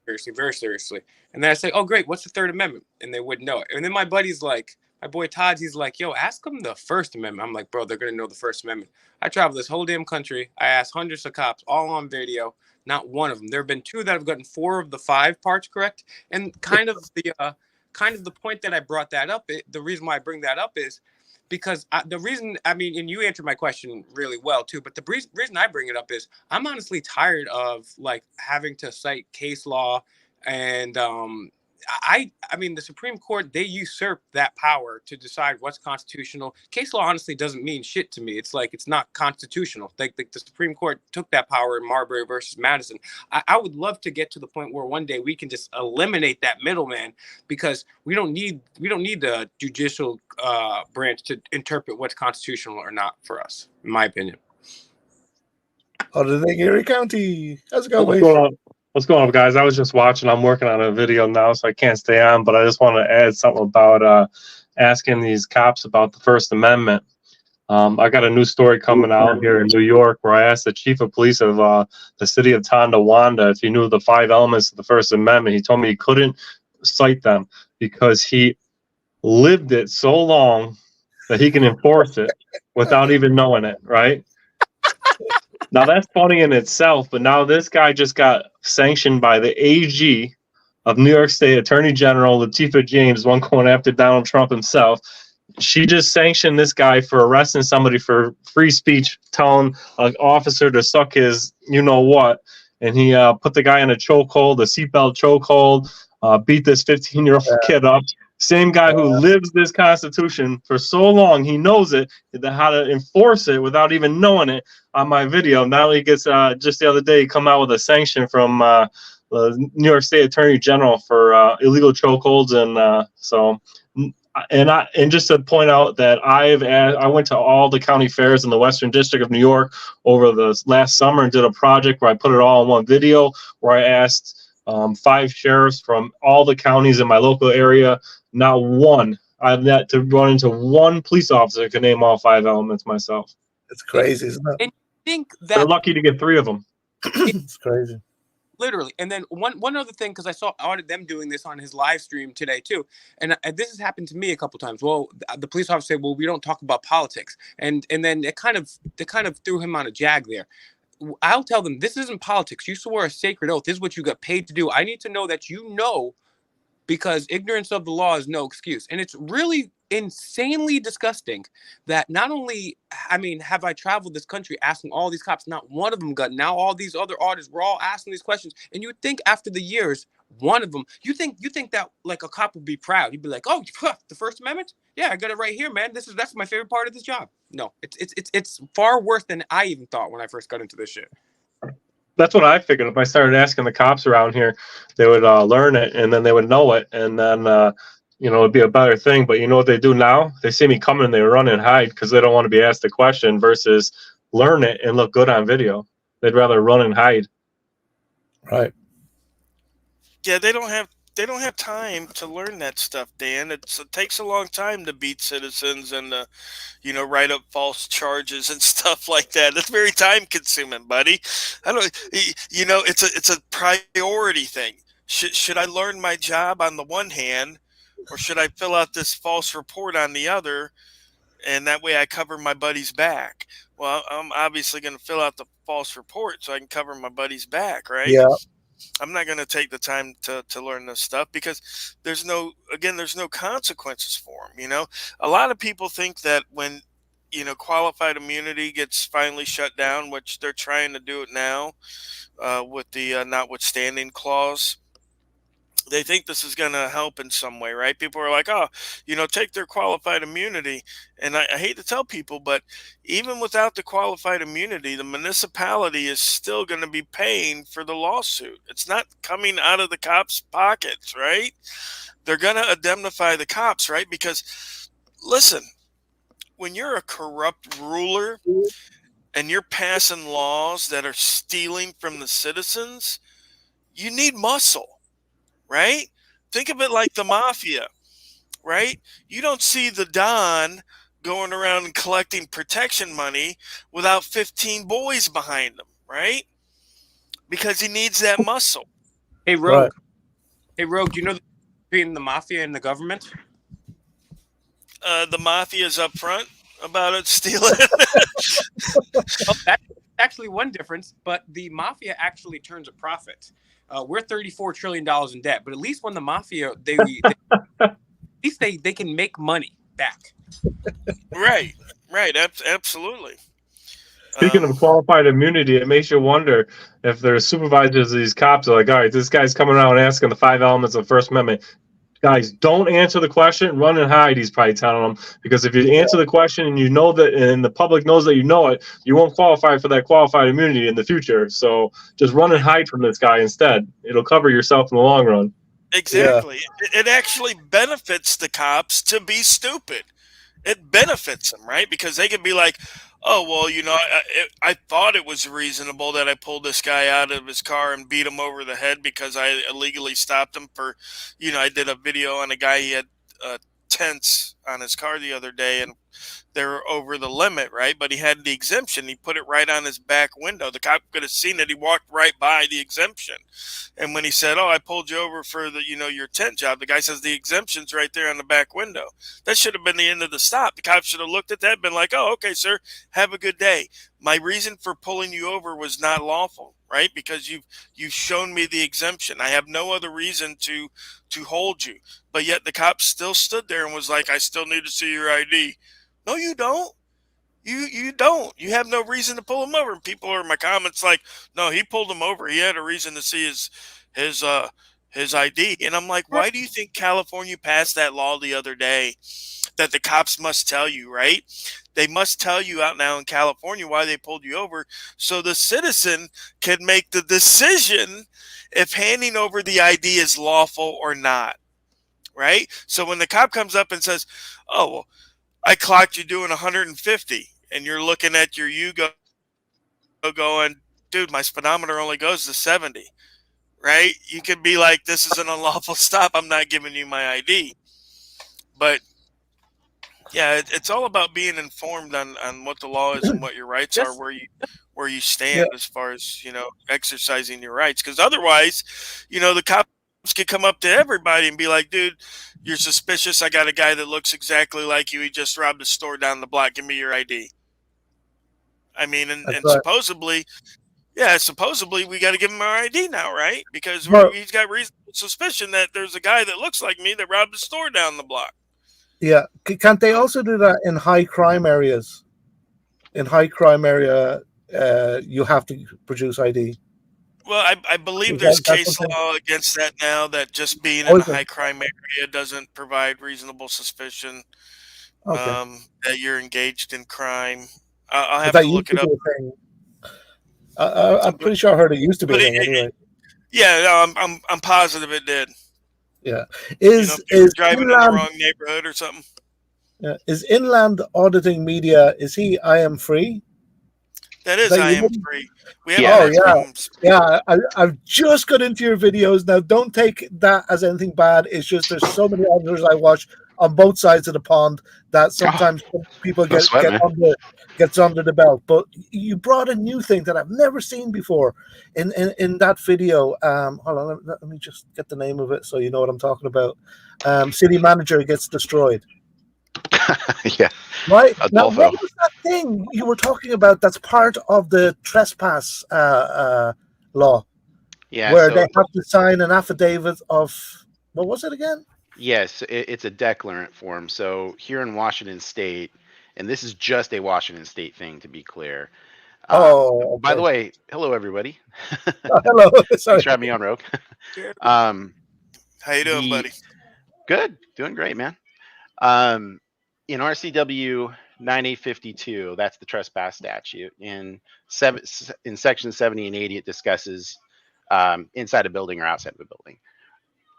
Seriously, very seriously. And then I say, oh great, what's the Third Amendment? And they wouldn't know it. And then my buddy's like, my boy Todd, he's like, yo, ask them the First Amendment. I'm like, bro, they're gonna know the First Amendment. I traveled this whole damn country. I asked hundreds of cops, all on video. Not one of them. There have been 2 that have gotten 4 of the 5 parts correct. And kind of the point that I brought that up, the reason why I bring that up is because the reason, I mean, and you answered my question really well too, but the reason I bring it up is I'm honestly tired of like having to cite case law, and I mean, the Supreme Court, they usurp that power to decide what's constitutional. Case law honestly doesn't mean shit to me. It's like, it's not constitutional. Like the Supreme Court took that power in Marbury versus Madison. I would love to get to the point where one day we can just eliminate that middleman, because we don't need the judicial branch to interpret what's constitutional or not for us, in my opinion. Other than Erie County, how's it going, What's mate? going on? What's going on, guys? I was just watching. I'm working on a video now, so I can't stay on. But I just want to add something about asking these cops about the First Amendment. I got a new story coming out here in New York where I asked the chief of police of the city of Tonawanda if he knew the 5 elements of the First Amendment. He told me he couldn't cite them because he lived it so long that he can enforce it without even knowing it, right? Now, that's funny in itself, but now this guy just got sanctioned by the AG of New York State, Attorney General Latifah James, one going after Donald Trump himself. She just sanctioned this guy for arresting somebody for free speech, telling an officer to suck his you-know-what, and he put the guy in a chokehold, a seatbelt chokehold, beat this 15-year-old kid up. Same guy who lives this Constitution for so long, he knows it, how to enforce it without even knowing it. On my video, now he gets just the other day, he come out with a sanction from the New York State Attorney General for illegal chokeholds, and just to point out that I went to all the county fairs in the Western District of New York over the last summer and did a project where I put it all in one video where I asked 5 sheriffs from all the counties in my local area Not one. I've yet to run into one police officer who can name all 5 elements myself. It's crazy, isn't it? And think They're that lucky to get 3 of them. It's crazy. literally. And then one other thing, because I saw them doing this on his live stream today too, and this has happened to me a couple times. Well, the police officer said, "Well, we don't talk about politics," and then they kind of threw him on a jag there. I'll tell them, this isn't politics. You swore a sacred oath. This is what you got paid to do. I need to know that you know, because ignorance of the law is no excuse. And it's really insanely disgusting that not only, I mean, have I traveled this country asking all these cops, not one of them got, now all these other audits, we're all asking these questions. And you would think after the years, one of them, you think that like a cop would be proud. He'd be like, oh, the First Amendment? Yeah, I got it right here, man. That's my favorite part of this job. No, it's far worse than I even thought when I first got into this shit. That's what I figured. If I started asking the cops around here, they would learn it, and then they would know it, and then it'd be a better thing. But you know what they do now? They see me coming, and they run and hide because they don't want to be asked a question versus learn it and look good on video. They'd rather run and hide. Right. Yeah, they don't have time to learn that stuff, Dan. It takes a long time to beat citizens and write up false charges and stuff like that. That's very time consuming, buddy. I don't, it's a priority thing. Should I learn my job on the one hand, or should I fill out this false report on the other, and that way I cover my buddy's back? Well, I'm obviously going to fill out the false report so I can cover my buddy's back, right? Yeah. I'm not going to take the time to learn this stuff because there's no consequences for them. A lot of people think that when, qualified immunity gets finally shut down, which they're trying to do it now with the notwithstanding clause, they think this is going to help in some way, right? People are like, oh, take their qualified immunity. And I hate to tell people, but even without the qualified immunity, the municipality is still going to be paying for the lawsuit. It's not coming out of the cops' pockets, right? They're going to indemnify the cops, right? Because, listen, when you're a corrupt ruler and you're passing laws that are stealing from the citizens, you need muscle. Right? Think of it like the mafia, right? You don't see the Don going around and collecting protection money without 15 boys behind him, right? Because he needs that muscle. Hey, Rogue. Right. Hey, Rogue, do you know the difference between the mafia and the government? The mafia's up front about it stealing. Oh, that's actually one difference, but the mafia actually turns a profit. We're $34 trillion in debt, but at least when the mafia, at least they can make money back. Right. Absolutely. Speaking of qualified immunity, it makes you wonder if there's supervisors of these cops are like, all right, this guy's coming around asking the 5 elements of the First Amendment. Guys, don't answer the question, run and hide, he's probably telling them. Because if you answer the question and you know that, and the public knows that you know it, you won't qualify for that qualified immunity in the future. So just run and hide from this guy instead. It'll cover yourself in the long run. Exactly. Yeah. It actually benefits the cops to be stupid. It benefits them, right? Because they can be like, oh, well, I thought it was reasonable that I pulled this guy out of his car and beat him over the head because I illegally stopped him for, I did a video on a guy, he had tents on his car the other day and they were over the limit, right? But he had the exemption. He put it right on his back window. The cop could have seen it. He walked right by the exemption. And when he said, oh, I pulled you over for the, your tent job, the guy says the exemption's right there on the back window. That should have been the end of the stop. The cop should have looked at that and been like, oh, okay, sir, have a good day. My reason for pulling you over was not lawful, right? Because you've shown me the exemption. I have no other reason to hold you. But yet the cop still stood there and was like, I still need to see your ID. No, you don't. You don't. You have no reason to pull him over. And people are in my comments like, no, he pulled him over. He had a reason to see his ID. And I'm like, why do you think California passed that law the other day that the cops must tell you, right? They must tell you out now in California why they pulled you over so the citizen can make the decision if handing over the ID is lawful or not, right? So when the cop comes up and says, oh, well, I clocked you doing 150, and you're looking at your Yugo going, dude, my speedometer only goes to 70, right? You can be like, this is an unlawful stop. I'm not giving you my ID. But yeah, it's all about being informed on what the law is and what your rights are, Just where you Yeah, stand as far as exercising your rights. Because otherwise, the cops could come up to everybody and be like, "Dude, you're suspicious. I got a guy that looks exactly like you. He just robbed a store down the block. Give me your ID." I mean, that's and right. supposedly we got to give him our ID now, right? Because Well, he's got reasonable suspicion that there's a guy that looks like me that robbed a store down the block. yeah. Can't they So, also do that in high crime areas? In high crime area, you have to produce ID. well, I believe Is there's that case something? law against that now, that just being Oh, in a is it? high crime area doesn't provide reasonable suspicion Okay. that you're engaged in crime. I'll But have that to used look to it be up. a thing. I'm But, pretty sure I heard it used to be a but thing anyway. yeah, no, I'm positive it did. Yeah. If Is you were is driving in the inland wrong neighborhood or something. is inland auditing media? Is he I am free? That Is is, that I am you? free. We haven't Oh Yes. heard yeah, from. yeah. I've just got into your videos now. Don't take that as anything bad. It's just there's so many auditors I watch on both sides of the pond that Oh, sometimes people no sweat, man. gets under the belt. But you brought a new thing that I've never seen before in that video. Hold on, let me just get the name of it so you know what I'm talking about. City manager gets destroyed. Yeah, Right now, what Adolfo. was that thing you were talking about? That's part of the trespass law, Yeah, where they so have to sign an affidavit of what was it again? yes, it's a declarant form. So here in Washington State, and this is just a Washington State thing to be clear. Oh, By the okay. way, hello everybody. Hello, Thanks sorry. for having me on, Rogue. Yeah. Um, How you doing, the buddy? good, doing great, man. Um, in RCW 9852, that's the trespass statute. In section 70 and 80, it discusses inside a building or outside of a building.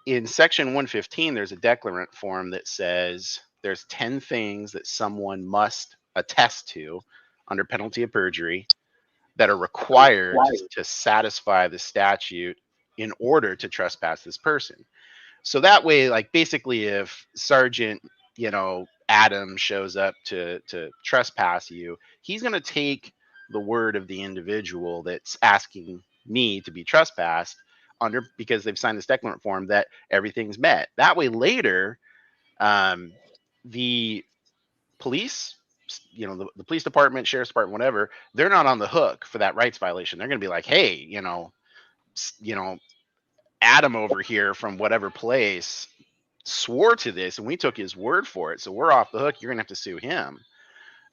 In section 115, there's a declarant form that says there's 10 things that someone must attest to under penalty of perjury that are required to satisfy the statute in order to trespass this person. So that way, like basically if Sergeant, Adam shows up to trespass you, he's going to take the word of the individual that's asking me to be trespassed under, because they've signed this declarant form, that everything's met. That way later, the police, the police department, sheriff's department, whatever, they're not on the hook for that rights violation. They're going to be like, hey, Adam over here from whatever place swore to this and we took his word for it, so we're off the hook. You're gonna have to sue him.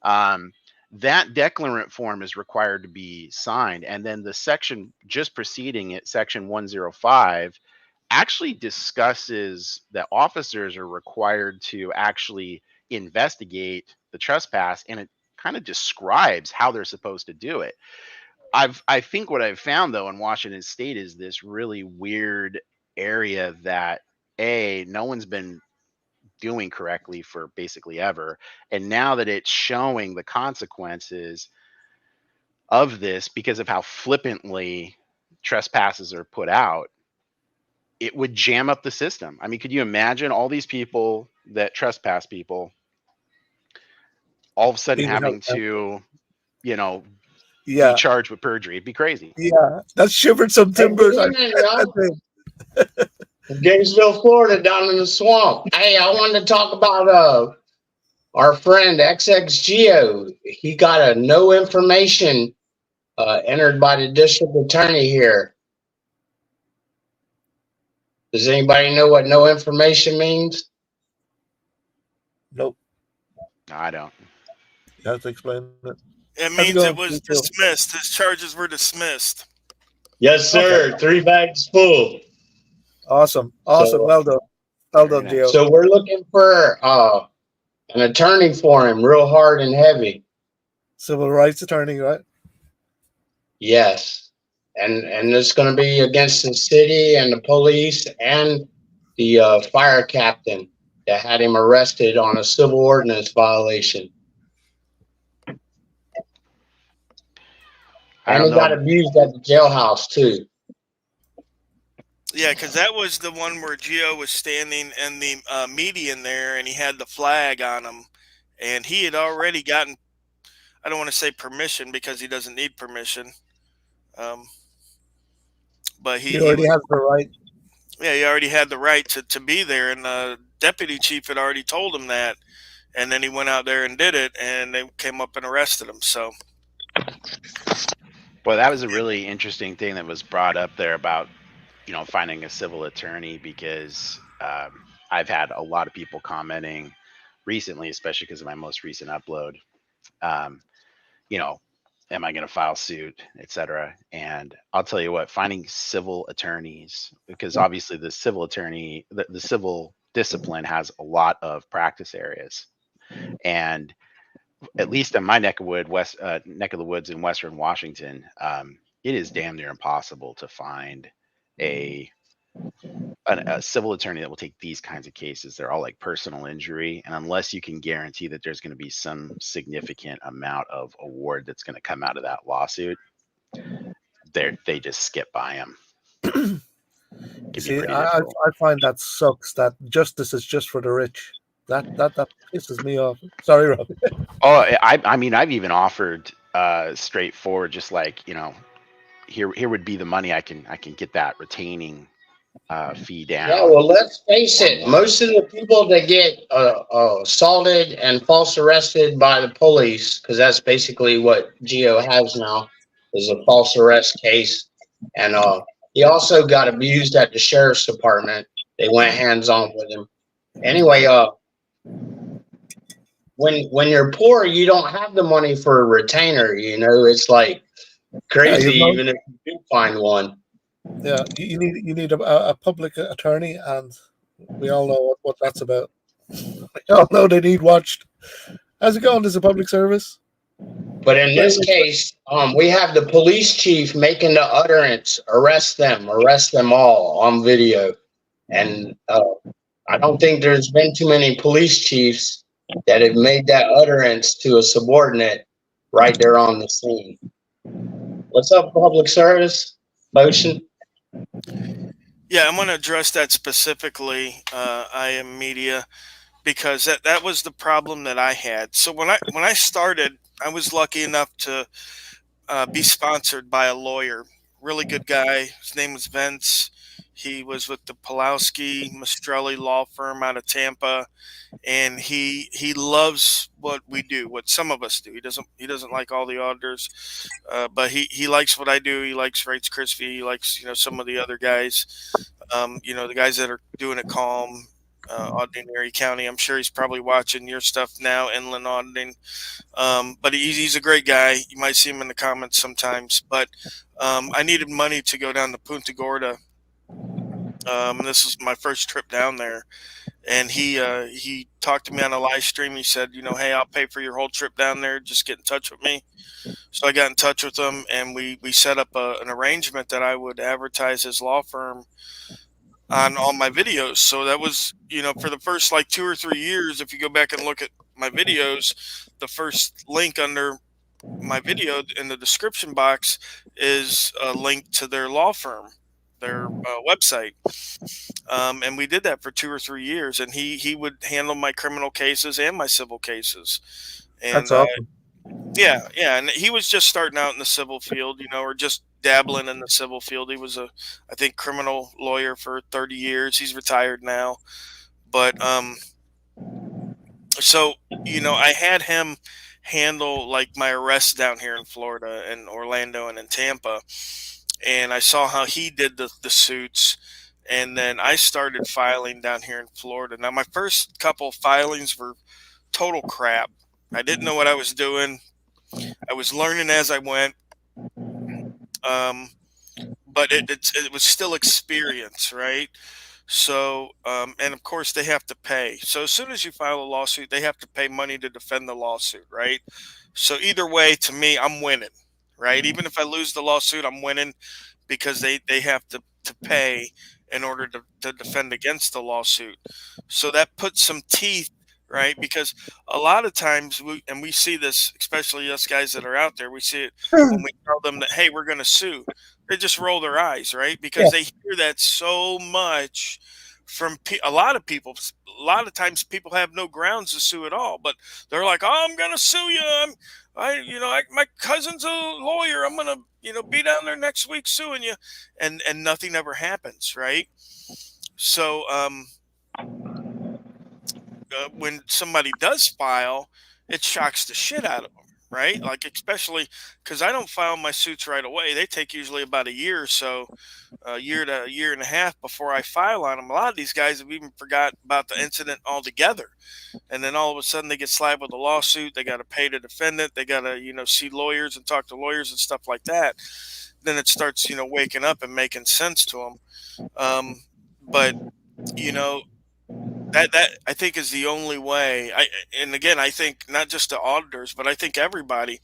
That declarant form is required to be signed, and then the section just preceding it, section 105, actually discusses that officers are required to actually investigate the trespass, and it kind of describes how they're supposed to do it. I think what I've found though in Washington State is this really weird area that no one's been doing correctly for basically ever, and now that it's showing the consequences of this because of how flippantly trespasses are put out, it would jam up the system. I mean, could you imagine all these people that trespass people all of a sudden Being held having to, you know, be Yeah, charged with perjury? It'd be crazy. yeah. That shivered some Hey, good timbers. evening, I y'all. think. Gainesville, Florida, down in the swamp. Hey, I wanted to talk about our friend XXGeo. He got a no information entered by the district attorney here. Does anybody know what no information means? Nope. No, I don't. You have to explain it. It How's it means it going? was dismissed. His charges were dismissed. Yes, Okay. sir. 3 bags full. Awesome. So, Well done. Well Very done, nice. Gio. so we're looking for an attorney for him, real hard and heavy. Civil rights attorney, right? Yes. And it's going to be against the city and the police and the fire captain that had him arrested on a civil ordinance violation. I And don't he got know. abused at the jailhouse too. Yeah, because that was the one where Gio was standing in the median there, and he had the flag on him, and he had already gotten. I don't want to say permission because he doesn't need permission, um, but He he already was. has the right. Yeah, he already had the right to be there, and the deputy chief had already told him that, and then he went out there and did it, and they came up and arrested him. So Well, that was a really interesting thing that was brought up there about, finding a civil attorney, because I've had a lot of people commenting recently, especially because of my most recent upload. Um, you know, am I going to file suit, etc. And I'll tell you what, finding civil attorneys, because obviously the civil discipline has a lot of practice areas, and at least in my neck of the woods in Western Washington, it is damn near impossible to find a a civil attorney that will take these kinds of cases. They're all like personal injury, and unless you can guarantee that there's going to be some significant amount of award that's going to come out of that lawsuit, they just skip by them. You Can be see, pretty I difficult. I find that sucks. That justice is just for the rich. That pisses me off. Sorry, Rob. Oh, I mean, I've even offered straightforward, just like, here would be the money, I can get that retaining fee Yeah, down. well, let's face Or it. more. Most of the people that get assaulted and false arrested by the police, because that's basically what Geo has now, is a false arrest case. And he also got abused at the sheriff's department. They went hands on with him. Anyway, when you're poor, you don't have the money for a retainer. It's like Yeah, crazy, you've no. even if you do find one. Yeah, you need a public attorney, and we all know what that's about. We all know they need watched. How's it going? This is a public service. But in Wait, this wait, case, we have the police chief making the utterance, arrest them all on video. And I don't think there's been too many police chiefs that have made that utterance to a subordinate right there on the scene. What's up, public service? Motion? yeah, I'm going to address that specifically. I am media because that was the problem that I had. So when I started, I was lucky enough to be sponsored by a lawyer, really good guy. His name was Vince. He was with the Pulowski Mastrelli law firm out of Tampa, and he loves what we do, what some of us do. He doesn't like all the auditors, but he likes what I do. He likes Rates Crispy. He likes some of the other guys, the guys that are doing it calm. Auditing Erie County. I'm sure he's probably watching your stuff now, Inland Auditing. But he's a great guy. You might see him in the comments sometimes. But I needed money to go down to Punta Gorda. This was my first trip down there, and he talked to me on a live stream. He said, hey, I'll pay for your whole trip down there. Just get in touch with me. So I got in touch with him, and we set up an arrangement that I would advertise his law firm on all my videos. So that was, for the first like 2 or 3 years, if you go back and look at my videos, the first link under my video in the description box is a link to their law firm, their website. And we did that for 2 or 3 years, and he would handle my criminal cases and my civil cases. that's And awesome. yeah, and he was just starting out in the civil field, or just dabbling in the civil field. He was I think, criminal lawyer for 30 years. He's retired now, but so I had him handle like my arrests down here in Florida and Orlando and in Tampa, and I saw how he did the suits, and then I started filing down here in Florida. Now my first couple filings were total crap. I didn't know what I was doing. I was learning as I went, um, but it was still experience, right? So, and of course, they have to pay. So, as soon as you file a lawsuit, they have to pay money to defend the lawsuit, right? So, either way, to me, I'm winning, right? Even if I lose the lawsuit, I'm winning because they have to pay in order to defend against the lawsuit. So, that puts some teeth, right? Because a lot of times, and we see this, especially us guys that are out there, we see it when we tell them that, hey, we're going to sue. they just roll their eyes, right? Yeah. Because they hear that so much from a lot of people. A lot of times people have no grounds to sue at all, but they're like, "Oh, I'm gonna sue you. My cousin's a lawyer. I'm gonna, be down there next week suing you," and nothing ever happens, right? So, when somebody does file, it shocks the shit out of them, right? Like, especially because I don't file my suits right away. They take usually about a year or so, a year to a year and a half before I file on them. A lot of these guys have even forgot about the incident altogether. And then all of a sudden they get slapped with a lawsuit. They got to pay the defendant. They got to, see lawyers and talk to lawyers and stuff like that. Then it starts, waking up and making sense to them. But, you know, that I think is the only way. And again, I think not just the auditors, but I think everybody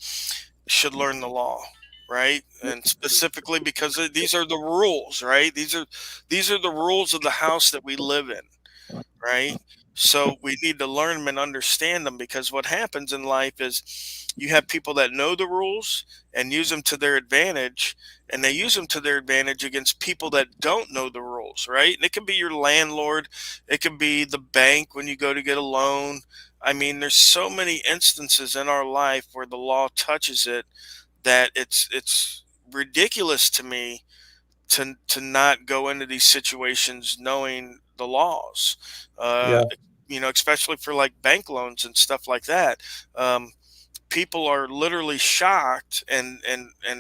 should learn the law, right? And specifically because these are the rules, right? These are the rules of the house that we live in, right? So we need to learn them and understand them, because what happens in life is you have people that know the rules and use them to their advantage, and they use them to their advantage against people that don't know the rules, right? And it can be your landlord, it can be the bank when you go to get a loan. I mean, there's so many instances in our life where the law touches it that it's ridiculous to me to not go into these situations knowing the laws. Uh, Yeah. especially for like bank loans and stuff like that. Um, People are literally shocked, and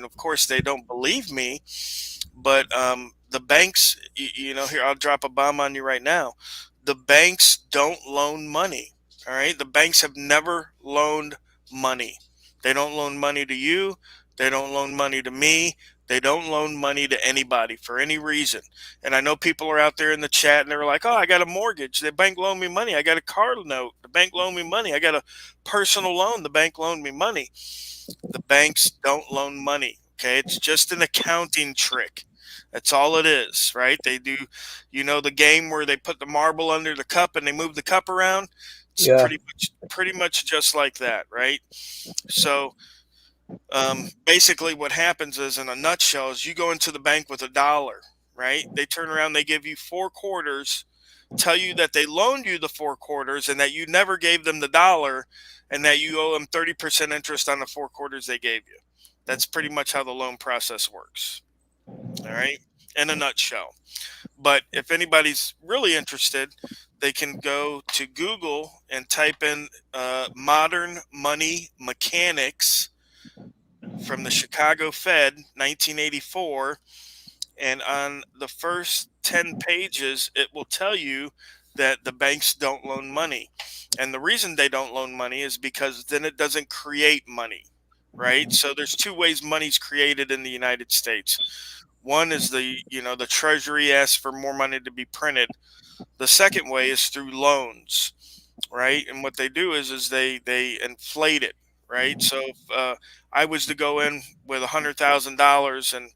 of course they don't believe me. But the banks, here, I'll drop a bomb on you right now. The banks don't loan money. All right, the banks have never loaned money. They don't loan money to you. They don't loan money to me. They don't loan money to anybody for any reason. And I know people are out there in the chat and they're like, "Oh, I got a mortgage. The bank loaned me money. I got a car note. The bank loaned me money. I got a personal loan. The bank loaned me money." The banks don't loan money. Okay, it's just an accounting trick. That's all it is, right? They do, the game where they put the marble under the cup and they move the cup around. It's Yeah. pretty much just like that, right? So basically, what happens is, in a nutshell, is you go into the bank with $1, right? They turn around, they give you 4 quarters, tell you that they loaned you the 4 quarters and that you never gave them the dollar, and that you owe them 30% interest on the 4 quarters they gave you. That's pretty much how the loan process works. All right, in a nutshell. But if anybody's really interested, they can go to Google and type in modern money mechanics from the Chicago Fed, 1984. And on the first 10 pages, it will tell you that the banks don't loan money. And the reason they don't loan money is because then it doesn't create money, right? So there's two ways money's created in the United States. One is the Treasury asks for more money to be printed. The second way is through loans, right? And what they do is they inflate it, right? So if I was to go in with $100,000 and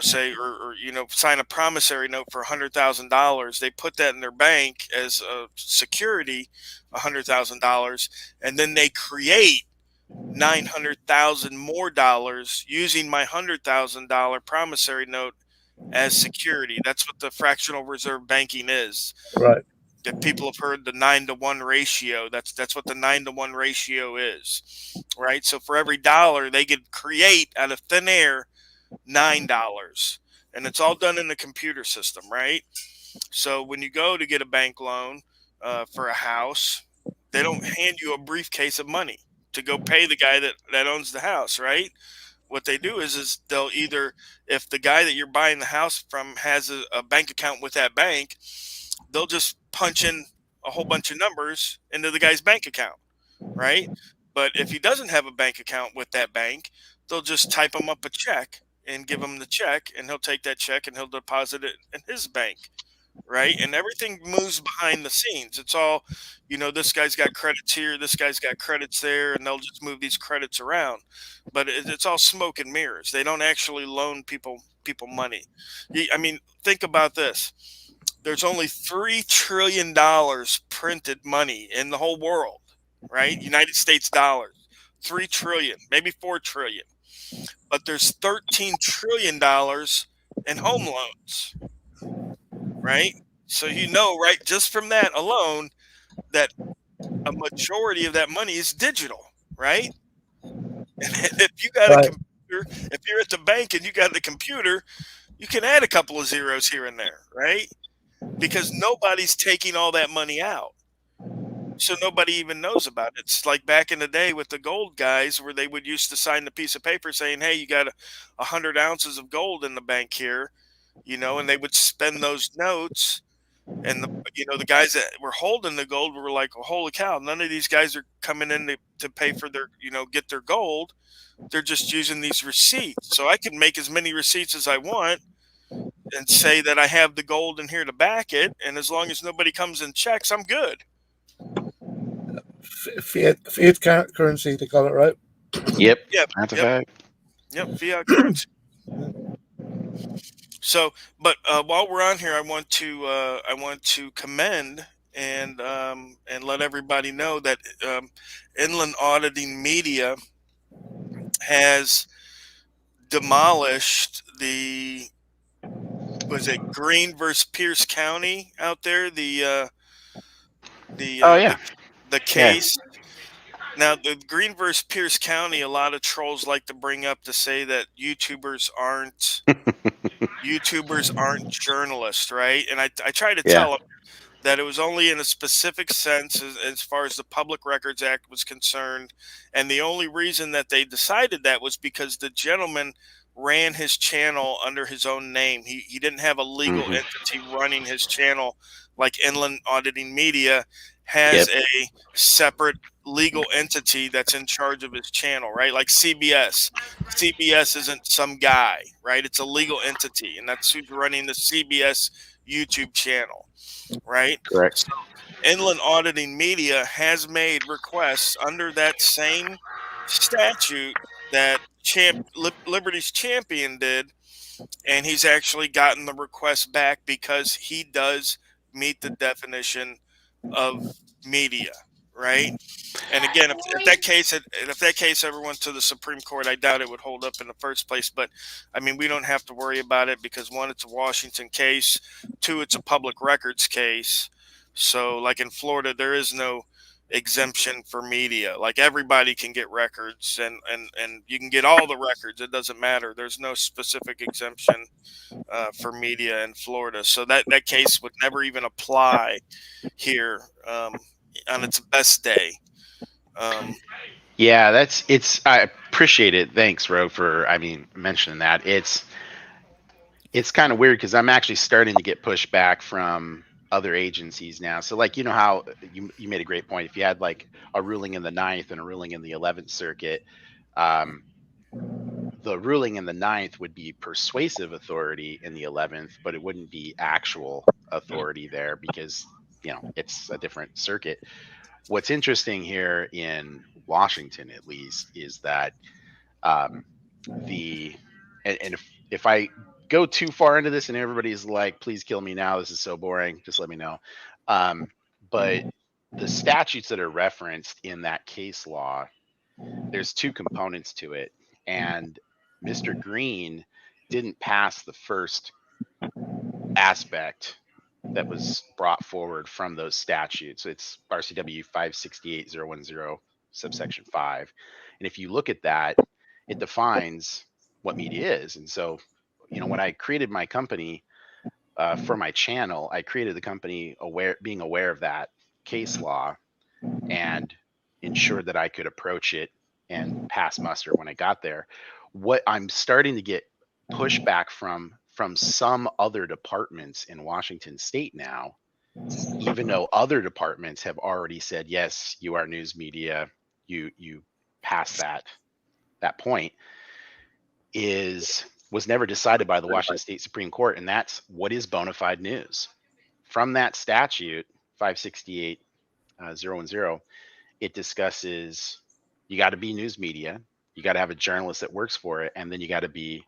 say, or sign a promissory note for $100,000, they put that in their bank as a security, $100,000, and then they create 900,000 more dollars using my $100,000 promissory note as security. That's what the fractional reserve banking is. Right. That people have heard, the 9-to-1 ratio. That's what the 9-to-1 ratio is, right? So for every dollar, they could create out of thin air $9, and it's all done in the computer system, right? So when you go to get a bank loan for a house, they don't hand you a briefcase of money to go pay the guy that owns the house, right? What they do is they'll either, if the guy that you're buying the house from has a bank account with that bank, they'll just punch in a whole bunch of numbers into the guy's bank account, right? But if he doesn't have a bank account with that bank, they'll just type him up a check and give him the check, and he'll take that check and he'll deposit it in his bank, right? And everything moves behind the scenes. It's all, this guy's got credits here, this guy's got credits there, and they'll just move these credits around. But it's all smoke and mirrors. They don't actually loan people money. I mean, think about this. There's only $3 trillion printed money in the whole world, right? United States dollars, 3 trillion, maybe 4 trillion. but there's $13 trillion in home loans, right? So right, just from that alone, that a majority of that money is digital, right? And if you got a Right. computer, if you're at the bank and you got the computer, you can add a couple of zeros here and there, right? Because nobody's taking all that money out. So nobody even knows about it. It's like back in the day with the gold guys where they would used to sign the piece of paper saying, hey, you got 100 ounces of gold in the bank here, and they would spend those notes. And the guys that were holding the gold were like, well, holy cow, none of these guys are coming in to pay for their, get their gold. They're just using these receipts. So I can make as many receipts as I want and say that I have the gold in here to back it. And as long as nobody comes and checks, I'm good. Fiat currency, they call it, right? Yep. Yep. That's a Yep. fact. Yep. Fiat currency. So, but while we're on here, I want to commend and let everybody know that Inland Auditing Media has demolished the was it Green versus Pierce County out there Oh yeah. the case. Now, the Green versus Pierce County, a lot of trolls like to bring up to say that YouTubers aren't journalists, right? And I try to Yeah. tell them that it was only in a specific sense as far as the Public Records Act was concerned. And the only reason that they decided that was because the gentleman ran his channel under his own name. He didn't have a legal Mhm. entity running his channel like Inland Auditing Media has Yep. a separate legal entity that's in charge of his channel, right? Like CBS. CBS isn't some guy, right? It's a legal entity, and that's who's running the CBS YouTube channel, right? Correct. So Inland Auditing Media has made requests under that same statute that Liberty's Champion did, and he's actually gotten the request back because he does meet the definition of media, right? And again, if that case ever went to the Supreme Court, I doubt it would hold up in the first place. But I mean, we don't have to worry about it because one, it's a Washington case. Two, it's a public records case. So, like in Florida, there is no exemption for media. Like everybody can get records, and you can get all the records. It doesn't matter. There's no specific exemption for media in Florida. So that case would never even apply here on its best day. Yeah, I appreciate it. Thanks, Ro, for mentioning that. It's kind of weird because I'm actually starting to get pushback from other agencies now. So like how you made a great point. If you had like a ruling in the 9th and a ruling in the 11th Circuit, the ruling in the 9th would be persuasive authority in the 11th, but it wouldn't be actual authority there because it's a different circuit. What's interesting here in Washington, at least, is that if I go too far into this and everybody's like, please kill me now, this is so boring, just let me know. But the statutes that are referenced in that case law, there's two components to it. And Mr. Green didn't pass the first aspect that was brought forward from those statutes. It's RCW 568010 subsection 5. And if you look at that, it defines what media is. And so, when I created my company for my channel, I created the company being aware of that case law and ensured that I could approach it and pass muster when I got there. What I'm starting to get pushback from some other departments in Washington state now, even though other departments have already said, yes, you are news media, you pass that point, was never decided by the Washington State Supreme Court, and that's what is bona fide news. From that statute 568010, it discusses you got to be news media, you got to have a journalist that works for it, and then you got to be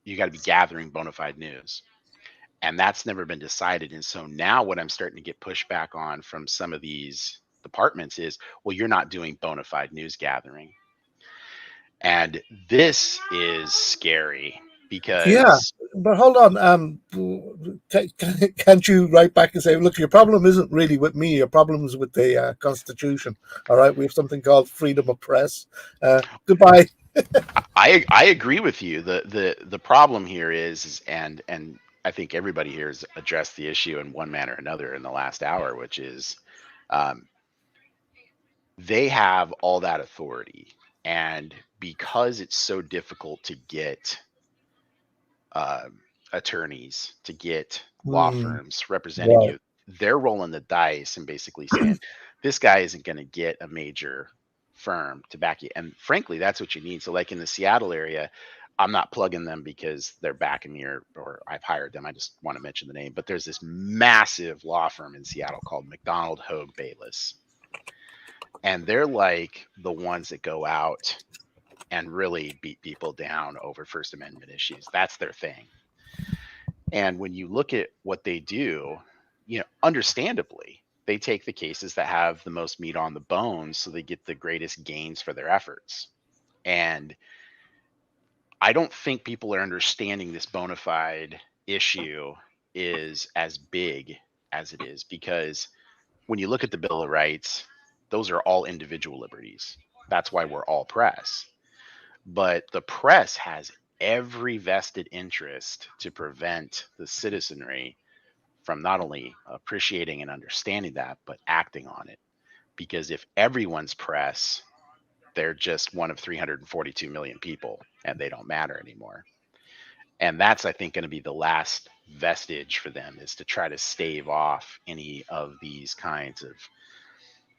you got to be gathering bona fide news. And that's never been decided. And so now what I'm starting to get pushback on from some of these departments is, well, you're not doing bona fide news gathering. And this is scary Yeah, because but hold on. Can't you write back and say, "Look, your problem isn't really with me. Your problem is with the Constitution." All right, we have something called freedom of press. Goodbye. I agree with you. The problem here is and I think everybody here has addressed the issue in one manner or another in the last hour, which is um, they have all that authority, and because it's so difficult to get uh, attorneys, to get law Hmm. firms representing Right. you, they're rolling the dice and basically saying this guy isn't going to get a major firm to back you. And frankly, that's what you need. So, like in the Seattle area, I'm not plugging them because they're backing me or I've hired them. I just want to mention the name. But there's this massive law firm in Seattle called McDonald Hogue Bayless, and they're like the ones that go out and really beat people down over First Amendment issues. That's their thing. And when you look at what they do, understandably, they take the cases that have the most meat on the bones so they get the greatest gains for their efforts. And I don't think people are understanding this bona fide issue is as big as it is, because when you look at the Bill of Rights, those are all individual liberties. That's why we're all press. But the press has every vested interest to prevent the citizenry from not only appreciating and understanding that, but acting on it. Because if everyone's press, they're just one of 342 million people and they don't matter anymore. And that's, I think, going to be the last vestige for them, is to try to stave off any of these kinds of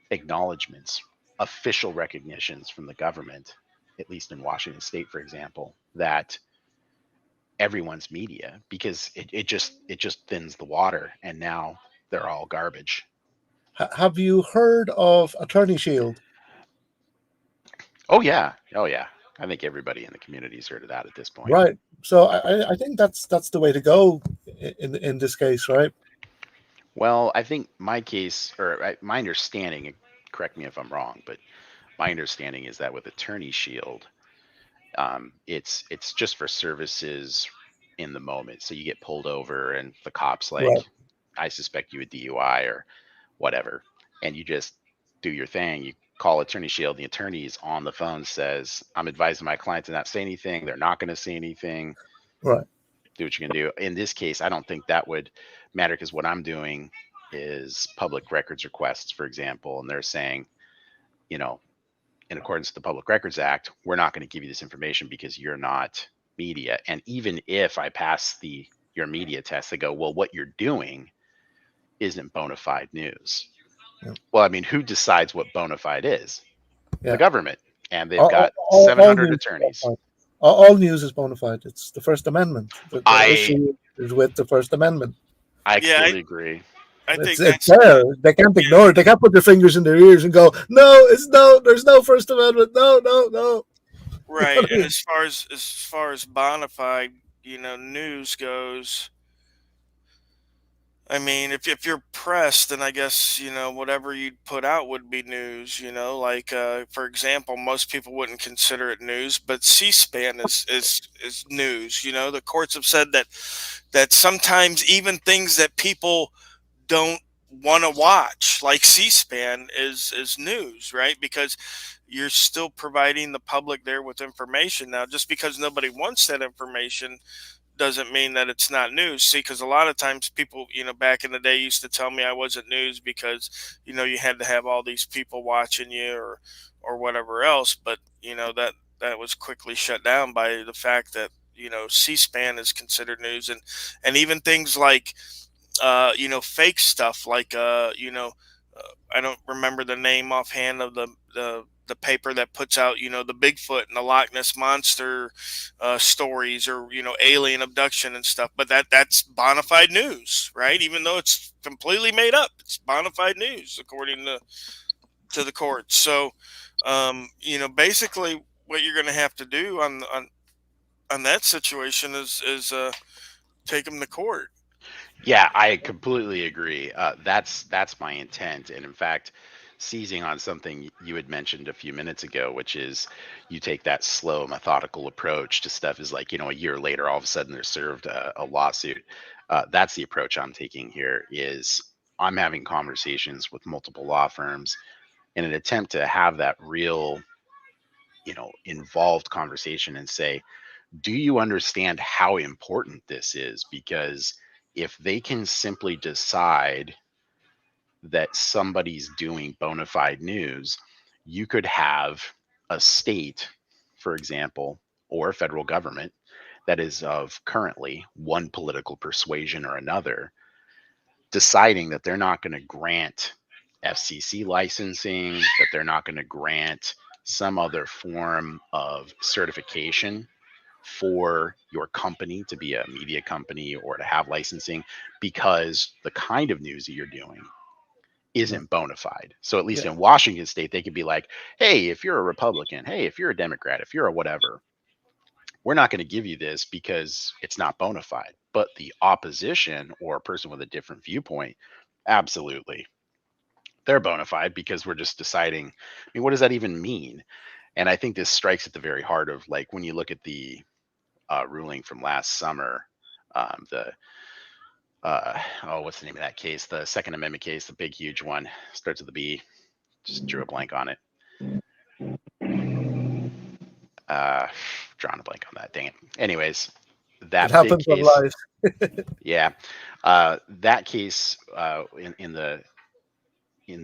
acknowledgments, official recognitions from the government, at least in Washington State, for example, that everyone's media, because it just thins the water, and now they're all garbage. Have you heard of Attorney Shield? Oh yeah, oh yeah. I think everybody in the community's heard of that at this point. Right. So I think that's the way to go in this case, right? Well, I think my case, or my understanding, correct me if I'm wrong, but my understanding is that with Attorney Shield, it's just for services in the moment. So you get pulled over and the cops like, Right. I suspect you a DUI or whatever, and you just do your thing. You call Attorney Shield. The attorney is on the phone, says, "I'm advising my client to not say anything. They're not going to say anything. Right. Do what you can do." In this case, I don't think that would matter, because what I'm doing is public records requests, for example, and they're saying, you know, in accordance with the Public Records Act, we're not going to give you this information because you're not media. And even if I pass your media test, they go, well, what you're doing isn't bona fide news. Yeah. Well, I mean, who decides what bona fide is? The Yeah. government. And they've All, got all 700 news is bona attorneys. fide. All news is bona fide. It's the First Amendment. The I issue is with the First Amendment. I Yeah, completely agree. I think It's that's there. They can't yeah, ignore it. They can't put their fingers in their ears and go, "No, it's no. There's no First Amendment. No, no, no." You know right. what I And mean? as far as bona fide, news goes, I mean, if you're pressed, then I guess whatever you'd put out would be news. Like for example, most people wouldn't consider it news, but C-SPAN is news. The courts have said that sometimes even things that people don't want to watch, like C-SPAN, is news, right? Because you're still providing the public there with information. Now, just because nobody wants that information doesn't mean that it's not news. See, because a lot of times people, back in the day used to tell me I wasn't news because, you had to have all these people watching you or whatever else. But, that was quickly shut down by the fact that, C-SPAN is considered news. And even things like, fake stuff like, I don't remember the name offhand of the paper that puts out, the Bigfoot and the Loch Ness monster stories, or alien abduction and stuff. But that's bona fide news, right? Even though it's completely made up, it's bona fide news according to the courts. So, basically, what you're going to have to do on that situation is take them to court. Yeah, I completely agree. That's my intent. And in fact, seizing on something you had mentioned a few minutes ago, which is you take that slow, methodical approach to stuff. Is like, a year later, all of a sudden they're served a lawsuit. That's the approach I'm taking here. Is I'm having conversations with multiple law firms in an attempt to have that real, involved conversation and say, do you understand how important this is? Because if they can simply decide that somebody's doing bona fide news, you could have a state, for example, or a federal government that is of currently one political persuasion or another, deciding that they're not going to grant FCC licensing, that they're not going to grant some other form of certification for your company to be a media company or to have licensing, because the kind of news that you're doing isn't bona fide. So at least in Washington state, they could be like, hey, if you're a Republican, hey, if you're a Democrat, if you're a whatever, we're not going to give you this because it's not bona fide. But the opposition or a person with a different viewpoint, absolutely, they're bona fide, because we're just deciding, I mean, what does that even mean? And I think this strikes at the very heart of, like, when you look at the ruling from last summer, the what's the name of that case? The Second Amendment case, the big, huge one, starts with a B. Just drew a blank on it. Drawing a blank on that. Dang it. Anyways, that big case. Yeah, that case in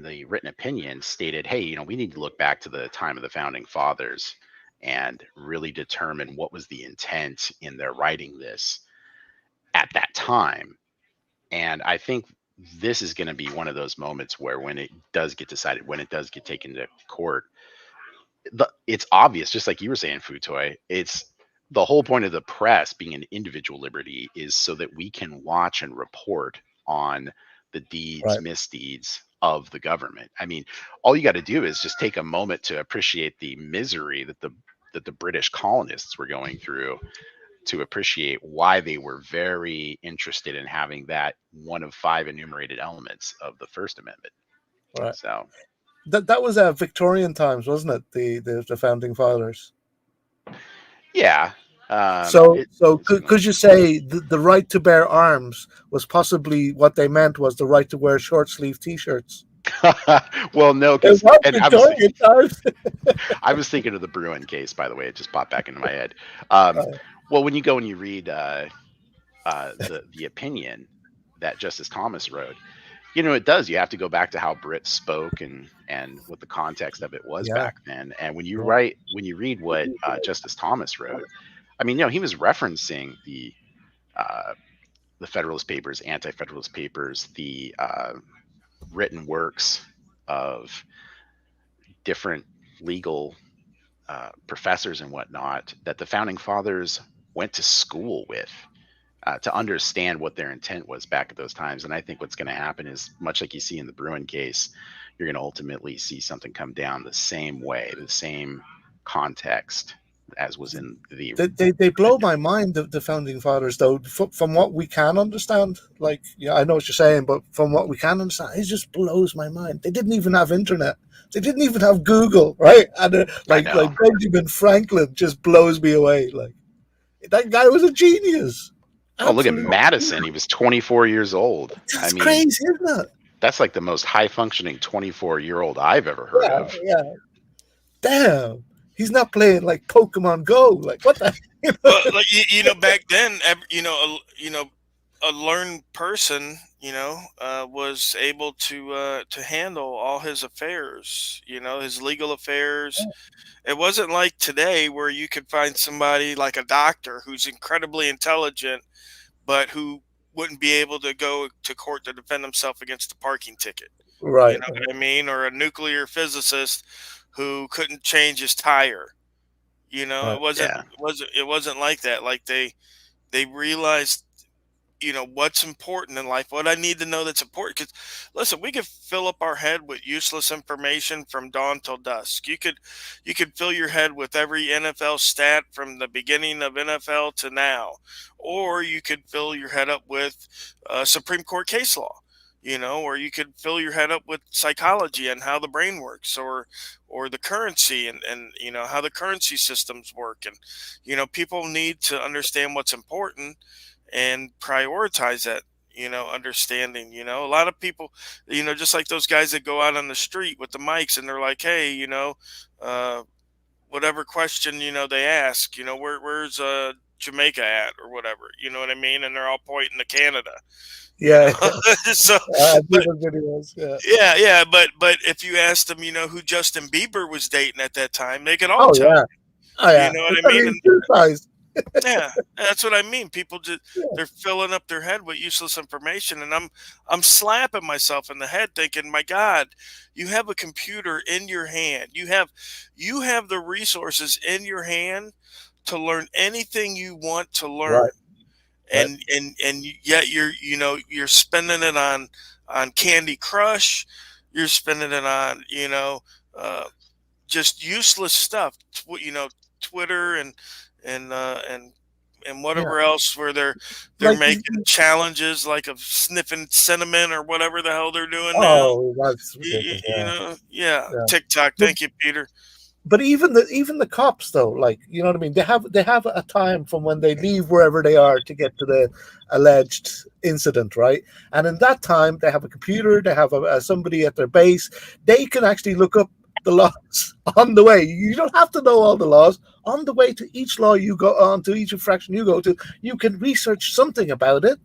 the written opinion stated, hey, we need to look back to the time of the founding fathers and really determine what was the intent in their writing this at that time. And I think this is going to be one of those moments where, when it does get decided, when it does get taken to court, it's obvious, just like you were saying, Futoy, it's the whole point of the press being an individual liberty is so that we can watch and report on the deeds, misdeeds of the government. I mean, all you got to do is just take a moment to appreciate the misery that the British colonists were going through, to appreciate why they were very interested in having that one of 5 enumerated elements of the First Amendment. Right. So that was Victorian times, wasn't it? The founding fathers. Yeah. So could you say the right to bear arms was possibly what they meant was the right to wear short sleeve T-shirts? Well, no, because I was thinking of the Bruin case, by the way. It just popped back into my head. Well, when you go and you read the opinion that Justice Thomas wrote, it does. You have to go back to how Brits spoke and what the context of it was back then. And when you read what Justice Thomas wrote, I mean, he was referencing the Federalist Papers, Anti-Federalist Papers, the written works of different legal professors and whatnot that the founding fathers went to school with, to understand what their intent was back at those times. And I think what's going to happen is, much like you see in the Bruin case, you're going to ultimately see something come down the same way, the same context as was in the. They blow my mind, the founding fathers, though, from what we can understand. Like, I know what you're saying, but from what we can understand, it just blows my mind. They didn't even have internet. They didn't even have Google, right? And like Benjamin Franklin just blows me away. Like, that guy was a genius. Oh, look at Madison. He was 24 years old. That's crazy, isn't it? That's like the most high-functioning 24-year-old I've ever heard of. Yeah. Damn. He's not playing like Pokemon Go. Like, what the? Well, back then, a learned person, was able to handle all his affairs. His legal affairs. It wasn't like today, where you could find somebody like a doctor who's incredibly intelligent, but who wouldn't be able to go to court to defend himself against a parking ticket. Right. You know what I mean? Or a nuclear physicist who couldn't change his tire. It wasn't like that. Like they realized, what's important in life, what I need to know that's important. Because listen, we could fill up our head with useless information from dawn till dusk. You could fill your head with every NFL stat from the beginning of NFL to now, or you could fill your head up with Supreme Court case law. or you could fill your head up with psychology and how the brain works, or the currency, and how the currency systems work. And people need to understand what's important and prioritize that, understanding. A lot of people, just like those guys that go out on the street with the mics and they're like, hey, uh whatever question they ask, where's Jamaica at, or whatever, you know what I mean, and they're all pointing to Canada, you know. Yeah, yeah. So, I do but those videos. Yeah. yeah, but if you asked them, who Justin Bieber was dating at that time, they could all Oh tell yeah. Oh you. You yeah. know what I Because mean? he's And criticized. yeah, that's what I mean. People just, Yeah. they're filling up their head with useless information, and I'm slapping myself in the head, thinking, my God, you have a computer in your hand. You have the resources in your hand to learn anything you want to learn, Right. Right. and yet you're spending it on Candy Crush. You're spending it on uh, just useless stuff. Twitter and and Yeah. whatever else, where they're Like making challenges like of sniffing cinnamon or whatever the hell they're doing now. oh, that's ridiculous. Yeah. Yeah, Yeah. TikTok. But Thank you, Peter. but even the cops though, like you know what I mean, they have a time from when they leave wherever they are to get to the alleged incident, right? And in that time they have a computer, they have somebody at their base. They can actually look up the laws on the way. You don't have to know all the laws. On the way to each law you go on, to each infraction you go to, you can research something about it,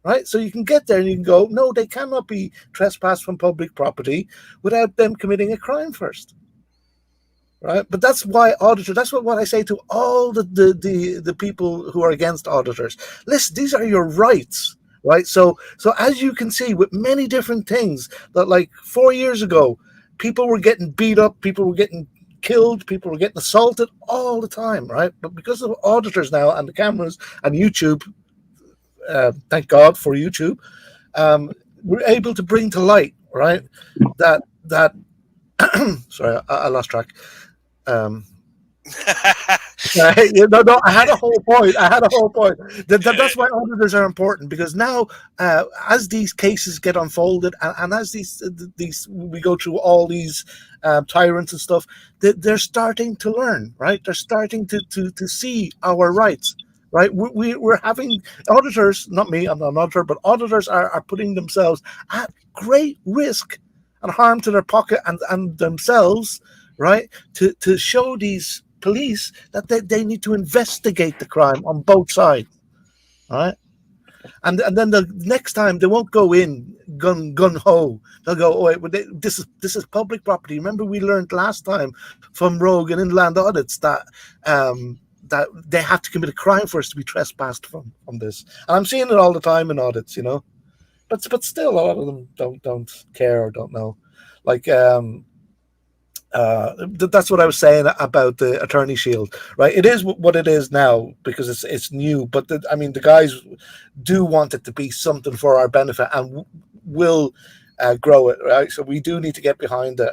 right? So you can get there and you can go, no, they cannot be trespassed from public property without them committing a crime first, right? But that's why auditor. That's what I say to all the people who are against auditors. Listen, these are your rights, right? So as you can see, with many different things, that like 4 years ago, people were getting beat up, people were getting killed, people were getting assaulted all the time, right? But because of auditors now and the cameras and YouTube, thank God for YouTube, we're able to bring to light, right? That sorry, I lost track. Um, no, I had a whole point. That's why auditors are important, because now, as these cases get unfolded, and as these we go through all these tyrants and stuff, they're starting to learn, right? They're starting to see our rights, right? We're having auditors, not me, I'm not an auditor, but auditors are putting themselves at great risk and harm to their pocket and themselves, right? To show these police that they need to investigate the crime on both sides, right? And then the next time they won't go in gun ho. They'll go, oh wait, this is public property. Remember, we learned last time from Rogue and Inland Audits that they have to commit a crime for us to be trespassed from this. And I'm seeing it all the time in audits, but still a lot of them don't care or don't know. Like that's what I was saying about the attorney shield, right? It is what it is now because it's new, but I mean the guys do want it to be something for our benefit and will grow it, right? So we do need to get behind it.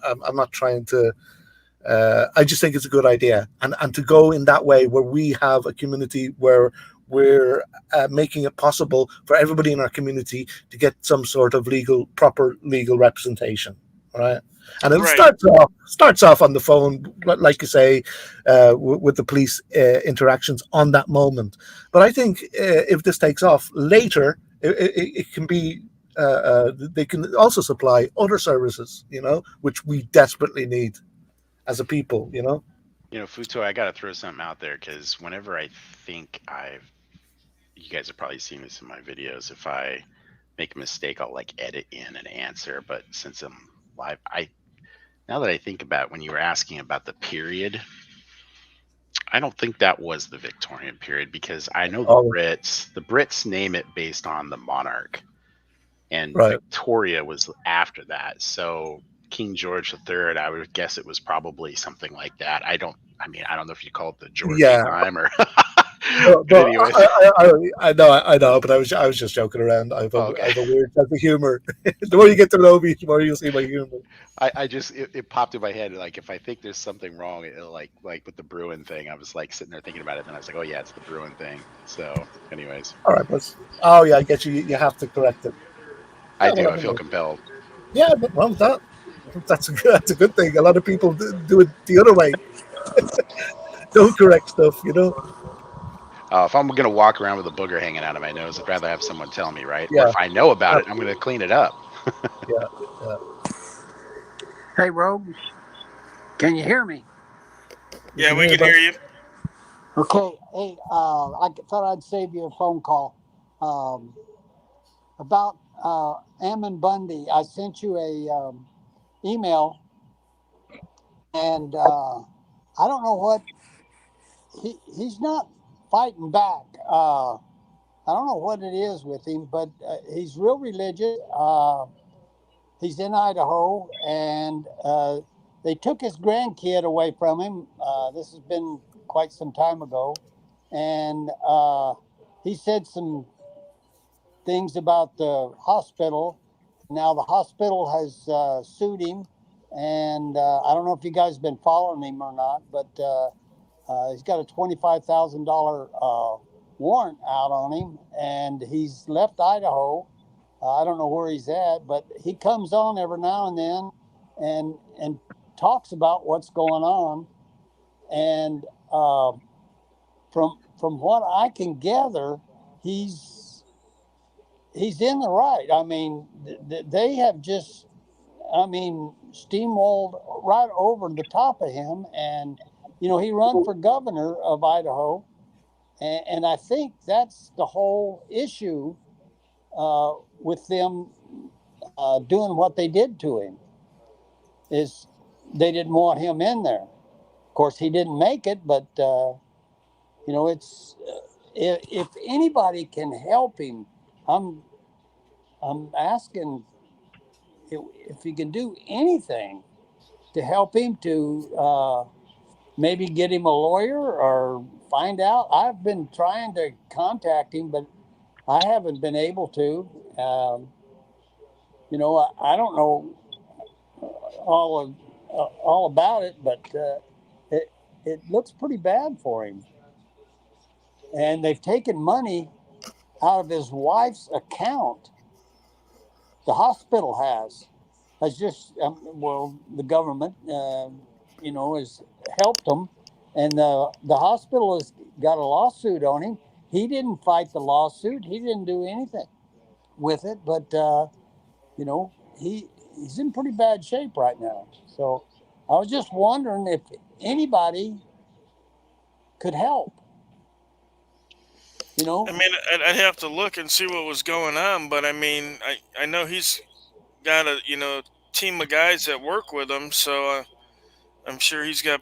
I'm not trying to. I just think it's a good idea, and to go in that way where we have a community where we're making it possible for everybody in our community to get some sort of proper legal representation, right? And it Right. starts off on the phone, like you say, with the police interactions on that moment. But I think if this takes off later, it can be. They can also supply other services, which we desperately need as a people, Futo, I gotta throw something out there because whenever I think you guys have probably seen this in my videos. If I make a mistake, I'll like edit in an answer. But since I'm live, now that I think about it, when you were asking about the period, I don't think that was the Victorian period because I know the Brits name it based on the monarch, and Right. Victoria was after that. So King George III, I would guess it was probably something like that. I don't know if you call it the Georgie time or. But Anyways. I know, but I was just joking around. I have a weird sense of humor. The more you get to know me, the more you'll see my humor. I just it popped in my head, like if I think there's something wrong, it'll like with the Bruin thing. I was like sitting there thinking about it, and I was like, oh yeah, it's the Bruin thing. So, anyways. All right, but oh yeah, I get you. You have to correct it. Yeah, I well, do. I I mean, feel compelled. yeah, but well, that's a good thing. A lot of people do it the other way. Don't correct stuff, you know. If I'm gonna walk around with a booger hanging out of my nose, I'd rather have someone tell me, right? Or Yeah, if I know about it, I'm gonna absolutely. clean it up. Yeah, yeah. Hey, Rogue, can you hear me? We Yeah, can we hear can about. hear you. Okay. Hey, thought I'd save you a phone call um, about Ammon Bundy. I sent you a email, and I don't know what he's not fighting back. I don't know what it is with him, but he's real religious. He's in Idaho, and they took his grandkid away from him. This has been quite some time ago, and he said some things about the hospital. Now the hospital has sued him, and I don't know if you guys have been following him or not, but he's got a $25,000 warrant out on him, and he's left Idaho. I don't know where he's at, but he comes on every now and then, and talks about what's going on. And from what I can gather, he's he's in the right. I mean, they have just, I mean, steamrolled right over the top of him, and he run for governor of Idaho, and I think that's the whole issue with them doing what they did to him is they didn't want him in there. Of course, he didn't make it, but it's if anybody can help him, I'm I'm asking if he can do anything to help him to maybe get him a lawyer or find out. I've been trying to contact him, but I haven't been able to. I don't know all of all about it, but it it looks pretty bad for him. And they've taken money out of his wife's account. The hospital has just well, the government has helped them, and the hospital has got a lawsuit on him. He didn't fight the lawsuit. He didn't do anything with it, but you know he he's in pretty bad shape right now. So I was just wondering if anybody could help. You I know, mean, I'd have to look and see what was going on, but I mean, I know he's got a team of guys that work with him, so I'm sure he's got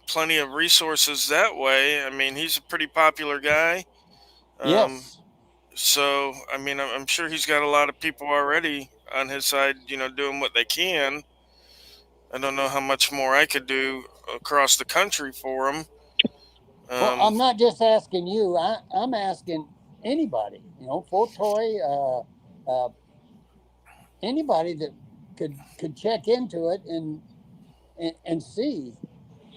plenty of resources that way. I mean, he's a pretty popular guy. Um, yes. so I mean, I'm sure he's got a lot of people already on his side, doing what they can. I don't know how much more I could do across the country for him. Well, Um, I'm not just asking you. I'm asking anybody. Fortoy, anybody that could check into it and see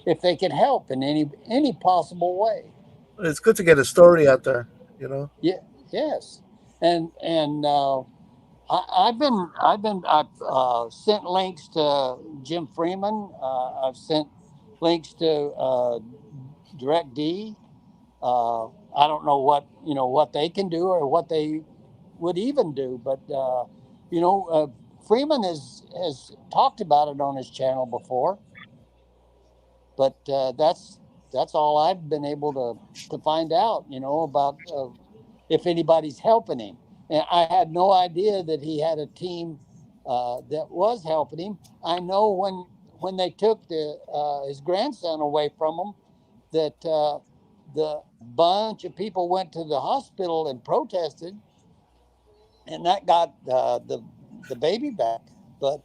if they can help in any possible way. It's good to get a story out there, you know. Yeah, yes, and I've sent links to Jim Freeman. I've sent links to Direct D. I don't know what they can do or what they would even do, but Freeman has talked about it on his channel before, but that's all I've been able to find out, about if anybody's helping him. And I had no idea that he had a team that was helping him. I know when they took his grandson away from him, that the bunch of people went to the hospital and protested, and that got the baby back. But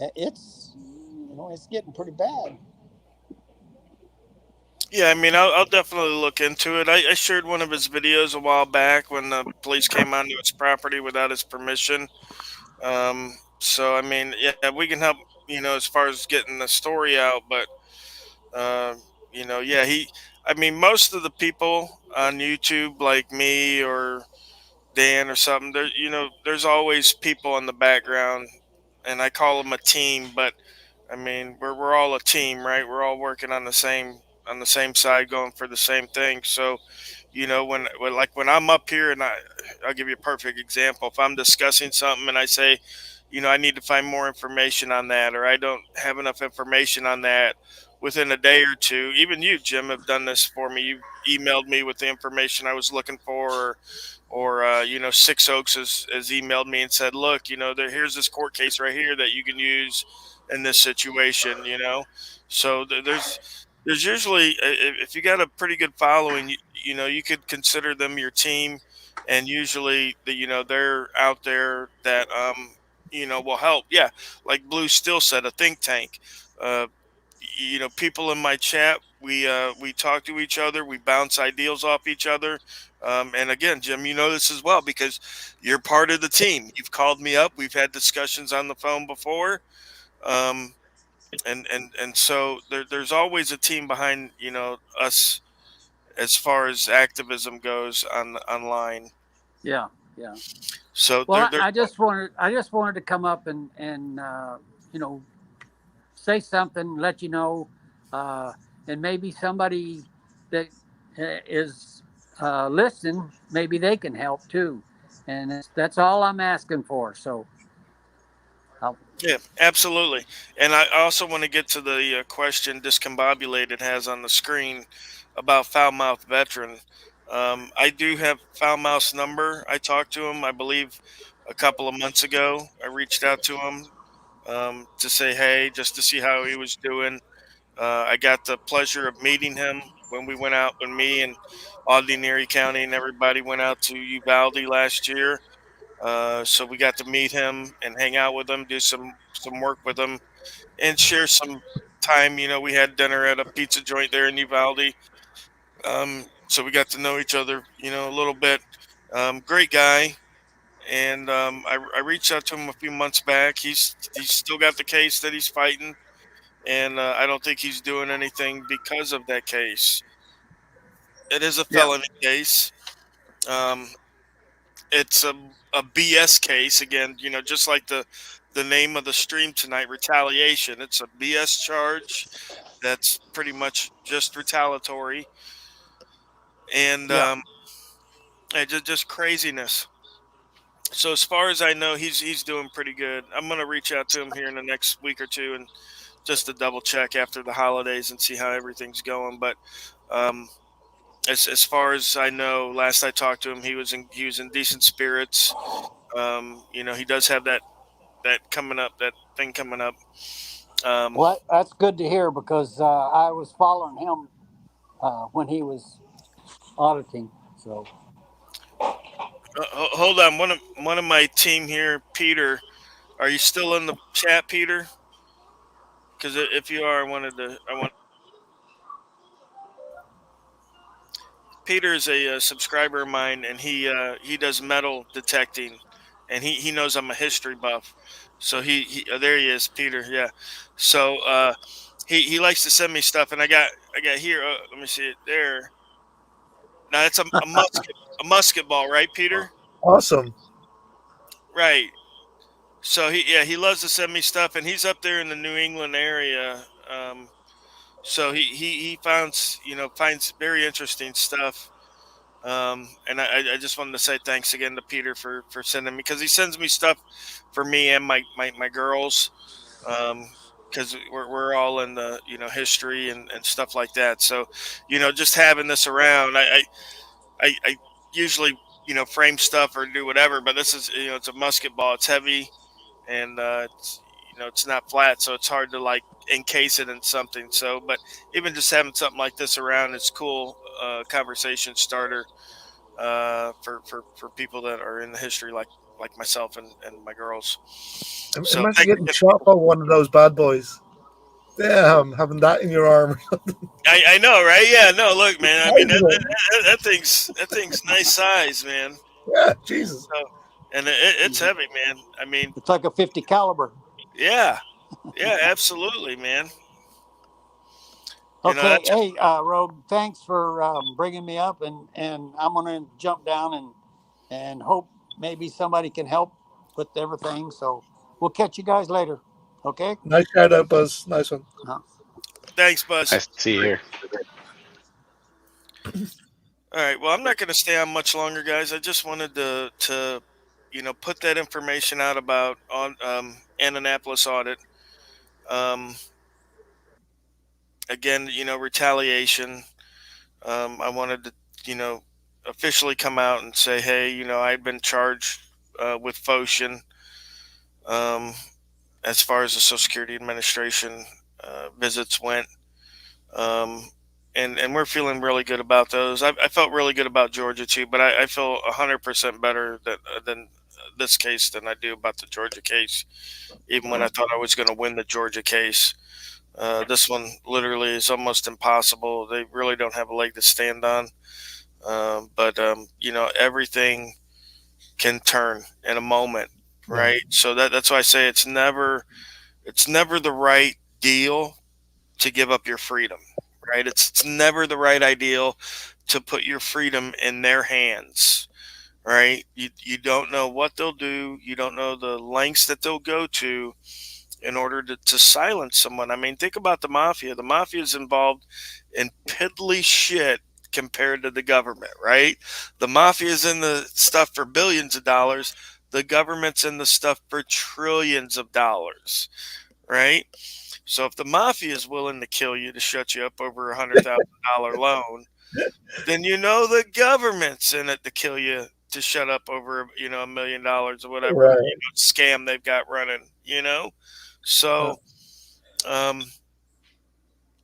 it's getting pretty bad. yeah, I mean, I'll definitely look into it. I shared one of his videos a while back when the police came onto his property without his permission. So I mean, yeah, we can help, as far as getting the story out, but uh, yeah, I mean, most of the people on YouTube, like me or Dan or something. There's always people in the background, and I call them a team. But I mean, we're all a team, right? We're all working on the same side, going for the same thing. So, when I'm up here, and I'll give you a perfect example. If I'm discussing something and I say, I need to find more information on that, or I don't have enough information on that within a day or two. Even you, Jim, have done this for me. You emailed me with the information I was looking for, Six Oaks has emailed me and said, look, here's this court case right here that you can use in this situation. So there's usually, if you got a pretty good following, you could consider them your team, and usually they're out there that will help. Yeah, like Blue Still said, a think tank. Uh, People in my chat, we talk to each other, we bounce ideas off each other. And again, Jim, you know this as well because you're part of the team. You've called me up, we've had discussions on the phone before. um, and so there's always a team behind us as far as activism goes online. Yeah, yeah. So Well, there. I just wanted to come up and you know, say something, let you know, uh, and maybe somebody that is listening, maybe they can help too, and that's all I'm asking for. So, I'll, Yeah, absolutely. And I also want to get to the question Discombobulated has on the screen about Foulmouth Veteran. I do have Foulmouth's number. I talked to him, I believe, a couple of months ago. I reached out to him to say hey, just to see how he was doing. I got the pleasure of meeting him when me and Aldineri County and everybody went out to Uvalde last year. So we got to meet him and hang out with him, do some work with him, and share some time. We had dinner at a pizza joint there in Uvalde. So we got to know each other, a little bit. Great guy, and I reached out to him a few months back. He's still got the case that he's fighting, and I don't think he's doing anything because of that case. It is a yeah, felony case. Um, it's a BS case again. Just like the name of the stream tonight, Retaliation. It's a BS charge that's pretty much just retaliatory, and yeah. just craziness. So as far as I know, he's doing pretty good. I'm gonna reach out to him here in the next week or two and just to double check after the holidays and see how everything's going. But um, as far as I know, last I talked to him, he was in decent spirits. He does have that thing coming up. Um, Well, that's good to hear because I was following him when he was auditing. So, Hold on, one of my team here, Peter. Are you still in the chat, Peter? Because if you are, I want. Peter is a subscriber of mine, and he does metal detecting, and he knows I'm a history buff. So there he is, Peter. Yeah. So he likes to send me stuff, and I got here. Let me see it there. Now it's a musket ball, right, Peter? Awesome. Right. So he loves to send me stuff, and he's up there in the New England area. So he finds very interesting stuff. And I just wanted to say thanks again to Peter for sending me, because he sends me stuff for me and my girls, because we're all in the history and stuff like that. So just having this around, I usually frame stuff or do whatever, but this is it's a musket ball. It's heavy, and it's not flat, so it's hard to like encase it in something. So, but even just having something like this around is cool. Conversation starter for people that are in the history, like myself and my girls. So Imagine thank getting you. shot by one of those bad boys. Damn, having that in your arm. I know, right? Yeah, no, look, man. I mean, Sizing it. that thing's nice size, man. Yeah, Jesus. So, and it's mhm. heavy, man. I mean, It's like a 50 caliber. yeah, yeah, absolutely, man. Okay, That's hey, Rogue, thanks for bringing me up, and I'm gonna jump down and hope maybe somebody can help with everything. So we'll catch you guys later. Okay. Nice shout out, Buzz. Nice one. Thanks, Buzz. Nice to see you here. All right. Well, I'm not going to stay on much longer, guys. I just wanted to put that information out about on Annapolis Audit. Um, Again, retaliation. I wanted to, you know, officially come out and say, hey, I've been charged with FOSHN um, as far as the Social Security Administration visits went. Um, and we're feeling really good about those. I felt really good about Georgia too, but I feel 100% better than this case than I do about the Georgia case. Even when I thought I was going to win the Georgia case, this one literally is almost impossible. They really don't have a leg to stand on. But everything can turn in a moment, right? So that's why I say it's never the right deal to give up your freedom, right? It's never the right ideal to put your freedom in their hands, right? You don't know what they'll do. You don't know the lengths that they'll go to in order to silence someone. I mean, think about the mafia. The mafia is involved in piddly shit compared to the government, right? The mafia is in the stuff for billions of dollars. The government's in the stuff for trillions of dollars, right? So if the mafia is willing to kill you to shut you up over $100,000 loan, then the government's in it to kill you to shut up over $1 million or whatever Right. scam they've got running. So um,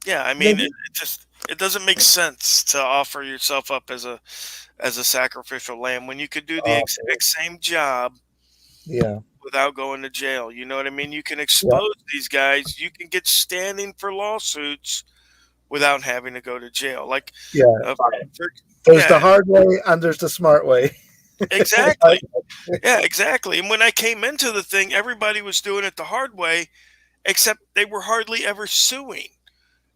yeah, I mean, Maybe. it doesn't make sense to offer yourself up as a sacrificial lamb when you could do the exact same job Yeah. without going to jail. You know what I mean? You can Yeah. expose these guys. You can get standing for lawsuits without having to go to jail. Like, Yeah. There's the yeah, hard way and there's the smart way. exactly. Yeah, exactly. And when I came into the thing, everybody was doing it the hard way, except they were hardly ever suing.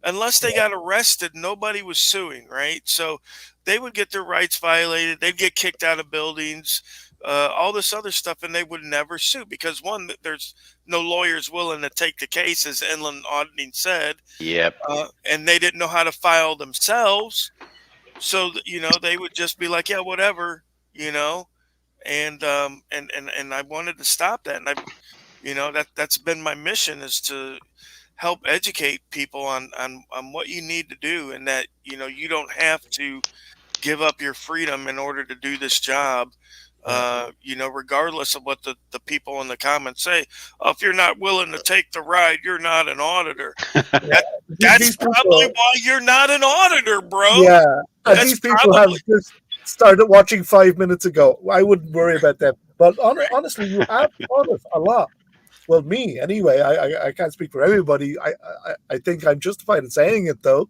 Unless they got arrested, nobody was suing, right? So they would get their rights violated. They'd get kicked out of buildings, all this other stuff, and they would never sue because one, there's no lawyers willing to take the case, as Inland Auditing said, Yep. and they didn't know how to file themselves. So they would just be like, yeah, whatever, and I wanted to stop that, and that's been my mission, is to help educate people on what you need to do, and that you don't have to give up your freedom in order to do this job. Regardless of what the people in the comments say. Oh, if you're not willing to take the ride, you're not an auditor. That's These probably people, why you're not an auditor, bro. yeah, and That's these people have probably just started watching 5 minutes ago. I wouldn't worry about them. But honestly, you have taught us a lot. Well, me anyway. I can't speak for everybody. I think I'm justified in saying it though.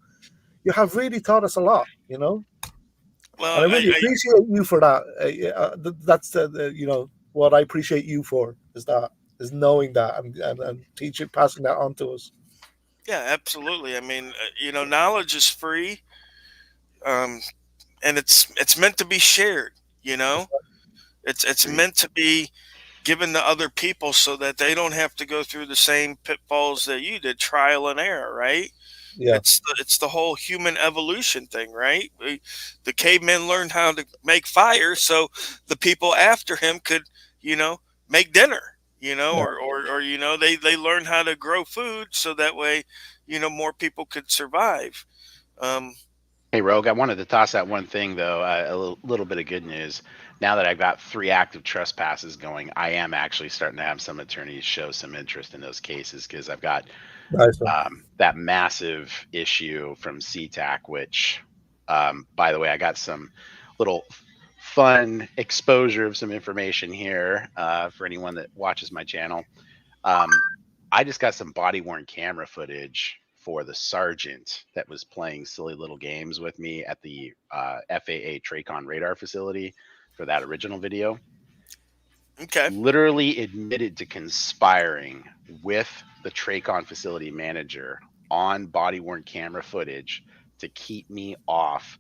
You have really taught us a lot. And well. I really appreciate you for that. That's what I appreciate you for is knowing that and teaching, passing that on to us. Yeah, absolutely. I mean, knowledge is free, um, and it's meant to be shared. You know, it's meant to be given to other people so that they don't have to go through the same pitfalls that you did, trial and error, right? Yeah, It's the whole human evolution thing, right? The cavemen learned how to make fire, so the people after him could, make dinner, yeah, or they learned how to grow food so that way, more people could survive. Um, Hey, Rogue, I wanted to toss out one thing, though, little bit of good news. Now that I've got 3 active trespasses going, I am actually starting to have some attorneys show some interest in those cases because I've got nice one. that massive issue from CTAC, which, by the way, I got some little fun exposure of some information here for anyone that watches my channel. I just got some body worn camera footage for the sergeant that was playing silly little games with me at the FAA Tracon radar facility for that original video. okay. Literally admitted to conspiring with the Tracon facility manager on body worn camera footage to keep me off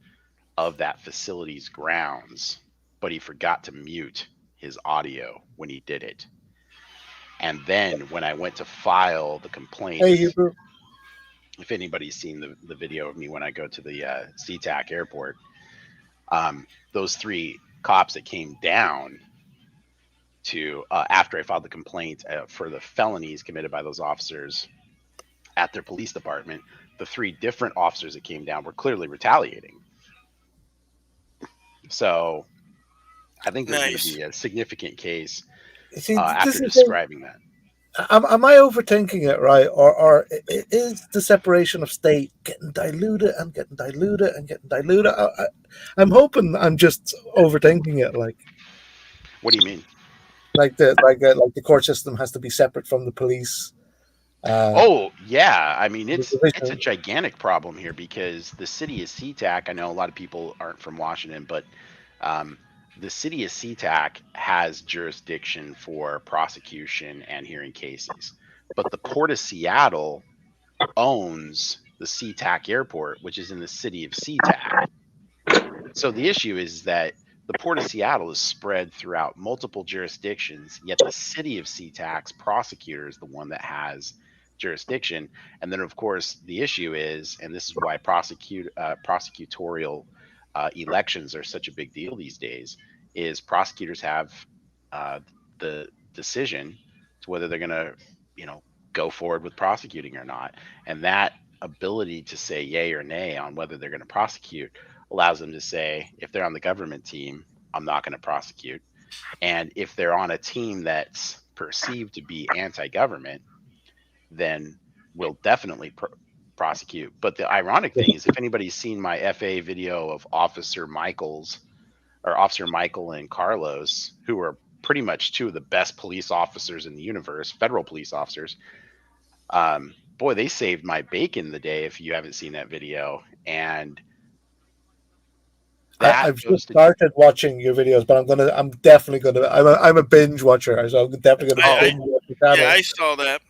of that facility's grounds but he forgot to mute his audio when he did it. And then when I went to file the complaint, Hey, Hebrew. if anybody's seen the video of me when I go to the SeaTac airport, those 3 cops that came down to after I filed the complaint for the felonies committed by those officers at their police department, the 3 different officers that came down were clearly retaliating. So I think there's going to Nice. be a significant case See, after this is the thing. describing that. Am I overthinking it, right? Or is the separation of state getting diluted and getting diluted and getting diluted? I'm hoping I'm just overthinking it. Like, What do you mean? like the court system has to be separate from the police. Oh yeah, I mean the it's a division. gigantic problem here because the city of SeaTac. I know a lot of people aren't from Washington, but the city of SeaTac has jurisdiction for prosecution and hearing cases, but the Port of Seattle owns the SeaTac Airport, which is in the city of SeaTac. So the issue is that the Port of Seattle is spread throughout multiple jurisdictions, yet the city of SeaTac's prosecutor is the one that has jurisdiction. And then, of course, the issue is, and this is why prosecutorial elections are such a big deal these days, is prosecutors have the decision to whether they're going to, go forward with prosecuting or not. And that ability to say yay or nay on whether they're going to prosecute allows them to say, if they're on the government team, I'm not going to prosecute. And if they're on a team that's perceived to be anti-government, then we'll definitely prosecute. But the ironic thing is, if anybody's seen my FA video of Officer Michael and Carlos, who are pretty much 2 of the best police officers in the universe, federal police officers, boy, they saved my bacon the day. If you haven't seen that video, and I've just started watching your videos, but I'm definitely gonna. I'm a binge watcher, so I'm definitely gonna binge watch the channel. Yeah, I saw that.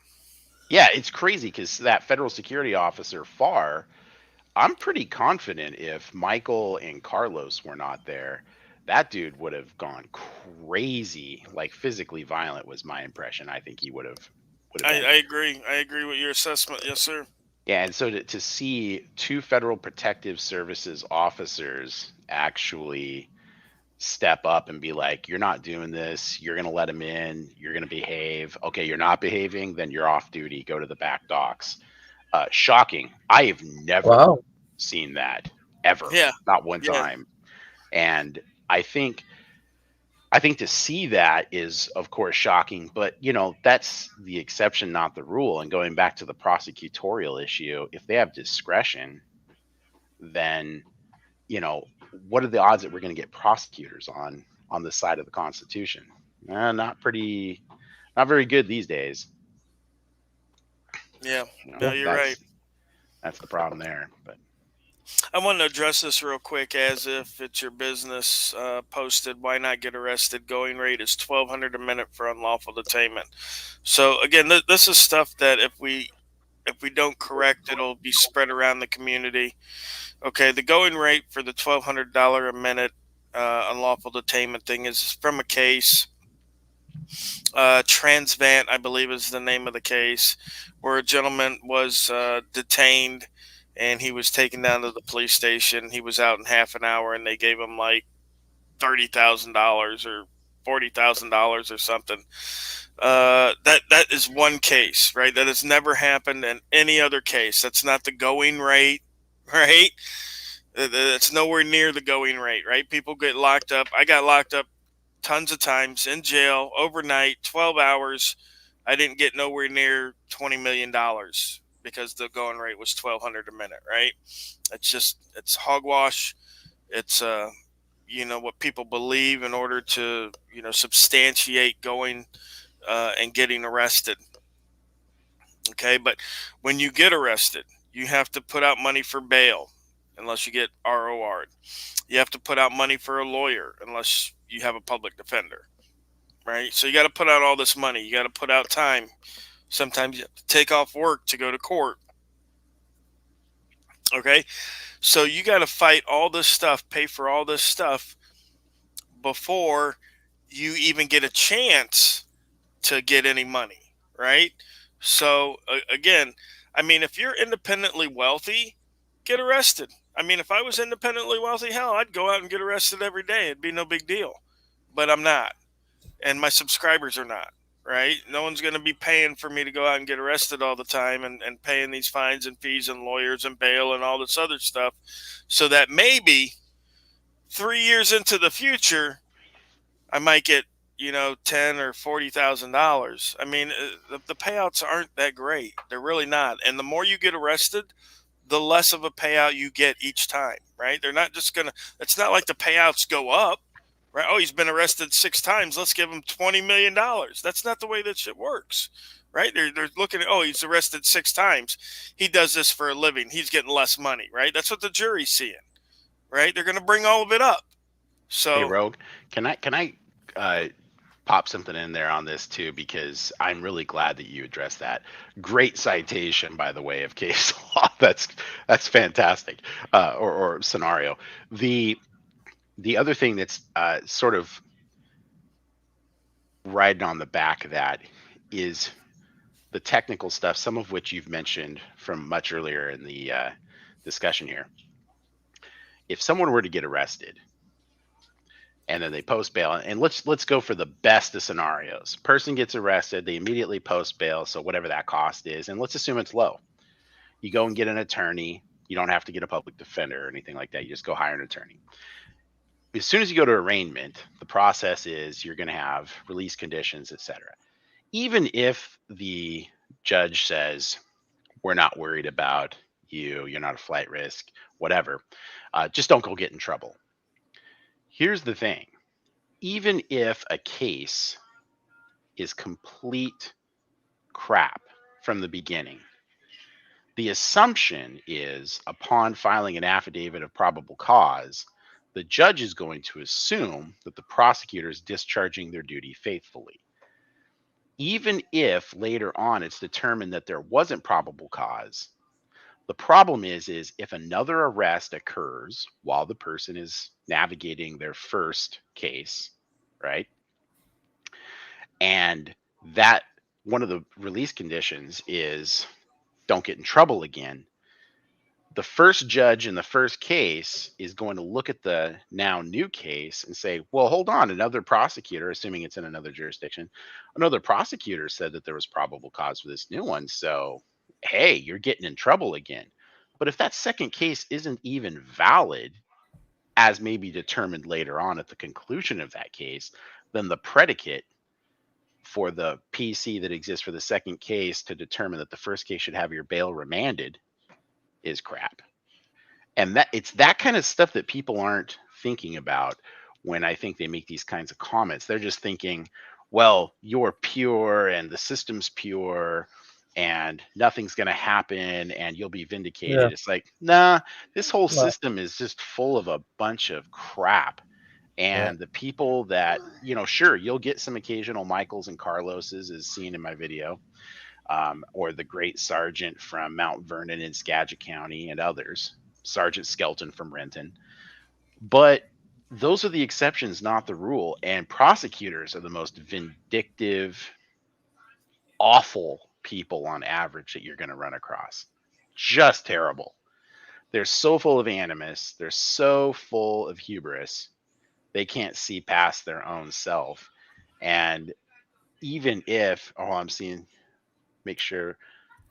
Yeah, it's crazy because that federal security officer, Farr, I'm pretty confident if Michael and Carlos were not there, that dude would have gone crazy, like physically violent was my impression. I think he would have. I agree. I agree with your assessment. Yes, sir. Yeah, and so to see 2 Federal Protective Services officers actually step up and be like, you're not doing this, you're going to let him in, you're going to behave. Okay, you're not behaving, then you're off duty, go to the back docks. Shocking. I have never seen that ever. Yeah. Not one time. And I think to see that is, of course, shocking, but that's the exception, not the rule. And going back to the prosecutorial issue, if they have discretion, then what are the odds that we're going to get prosecutors on this side of the Constitution? Not very good these days. Yeah, no, you're right. That's the problem there. But I want to address this real quick, as if it's your business. Posted, why not get arrested? Going rate is $1,200 a minute for unlawful detainment. So again, this is stuff that if we don't correct, it'll be spread around the community. Okay, the going rate for the $1,200 a minute unlawful detainment thing is from a case. Transvant, I believe, is the name of the case, where a gentleman was detained and he was taken down to the police station. He was out in half an hour, and they gave him like $30,000 or $40,000 or something. That is one case, right? That has never happened in any other case. That's not the going rate, right? It's nowhere near the going rate, right? People get locked up. I got locked up tons of times in jail overnight, 12 hours. I didn't get nowhere near $20 million because the going rate was $1,200 a minute, right? It's hogwash. It's what people believe in order to substantiate going and getting arrested. Okay, but when you get arrested, you have to put out money for bail unless you get ROR'd. You have to put out money for a lawyer unless you have a public defender, right? So you got to put out all this money. You got to put out time. Sometimes you have to take off work to go to court. Okay, so you got to fight all this stuff, pay for all this stuff before you even get a chance to get any money, right? So again, I mean, if you're independently wealthy, get arrested. I mean, if I was independently wealthy, hell, I'd go out and get arrested every day. It'd be no big deal. But I'm not, and my subscribers are not. Right? No one's going to be paying for me to go out and get arrested all the time and paying these fines and fees and lawyers and bail and all this other stuff. So that maybe 3 years into the future, I might get, ten or $40,000. I mean, the payouts aren't that great. They're really not. And the more you get arrested, the less of a payout you get each time. Right? They're not just gonna. It's not like the payouts go up. Right? Oh, he's been arrested 6 times. Let's give him $20 million. That's not the way that shit works. Right? They're looking at, oh, he's arrested 6 times. He does this for a living. He's getting less money. Right? That's what the jury's seeing. Right? They're gonna bring all of it up. Hey, So Rogue, can I pop something in there on this too, because I'm really glad that you addressed that. Great citation, by the way, of case law. That's fantastic. Or scenario. The other thing that's sort of riding on the back of that is the technical stuff, some of which you've mentioned from much earlier in the discussion here. If someone were to get arrested and then they post bail, and let's go for the best of scenarios. Person gets arrested, they immediately post bail, so whatever that cost is, and let's assume it's low. You go and get an attorney. You don't have to get a public defender or anything like that. You just go hire an attorney. As soon as you go to arraignment, the process is you're going to have release conditions, etc. Even if the judge says, we're not worried about you, you're not a flight risk, whatever, just don't go get in trouble. Here's the thing. Even if a case is complete crap from the beginning, the assumption is upon filing an affidavit of probable cause, the judge is going to assume that the prosecutor is discharging their duty faithfully. Even if later on it's determined that there wasn't probable cause, the problem is if another arrest occurs while the person is navigating their first case, right? And that one of the release conditions is don't get in trouble again. The first judge in the first case is going to look at the now new case and say, well, hold on, another prosecutor, assuming it's in another jurisdiction, another prosecutor said that there was probable cause for this new one. So, hey, you're getting in trouble again. But if that second case isn't even valid, as may be determined later on at the conclusion of that case, then the predicate for the PC that exists for the second case to determine that the first case should have your bail remanded is crap. And that it's that kind of stuff that people aren't thinking about when I think they make these kinds of comments. They're just thinking, well, you're pure and the system's pure and nothing's going to happen and you'll be vindicated. Yeah. It's like, nah, this whole Well, system is just full of a bunch of crap. And the people that, sure, you'll get some occasional Michaels and Carloses, as seen in my video, or the great sergeant from Mount Vernon in Skagit County and others, Sergeant Skelton from Renton. But those are the exceptions, not the rule. And prosecutors are the most vindictive, awful people on average that you're going to run across. Just terrible. They're so full of animus. They're so full of hubris. They can't see past their own self. And even if, I'm seeing, make sure,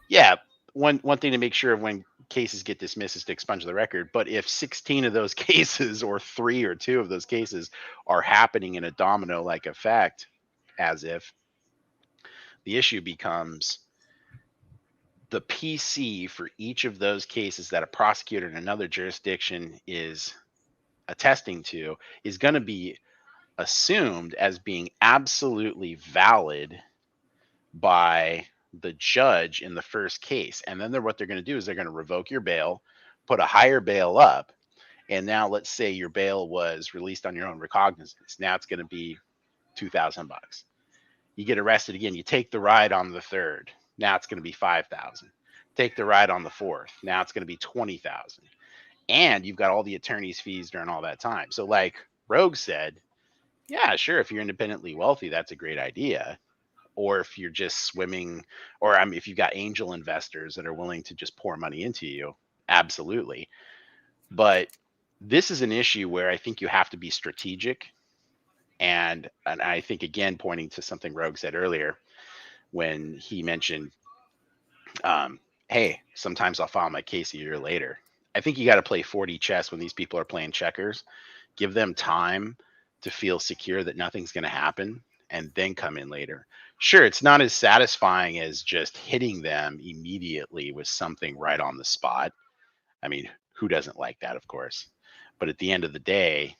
yeah, one thing to make sure of when cases get dismissed is to expunge the record. But if 16 of those cases or 3 or 2 of those cases are happening in a domino-like effect, as if, the issue becomes the PC for each of those cases that a prosecutor in another jurisdiction is attesting to is going to be assumed as being absolutely valid by the judge in the first case. And then what they're going to do is they're going to revoke your bail, put a higher bail up. And now let's say your bail was released on your own recognizance. Now it's going to be $2,000. You get arrested again. You take the ride on the third. Now it's going to be $5,000. Take the ride on the fourth. Now it's going to be $20,000. And you've got all the attorney's fees during all that time. So like Rogue said, Yeah, sure. If you're independently wealthy, that's a great idea. Or if you're just swimming, or if you've got angel investors that are willing to just pour money into you, absolutely. But this is an issue where I think you have to be strategic. And I think, again, pointing to something Rogue said earlier when he mentioned, um, hey, sometimes I'll file my case a year later. I think you got to play 4D chess when these people are playing checkers. Give them time to feel secure that nothing's going to happen and then come in later. Sure, it's not as satisfying as just hitting them immediately with something right on the spot. I mean, who doesn't like that, of course? But at the end of the day,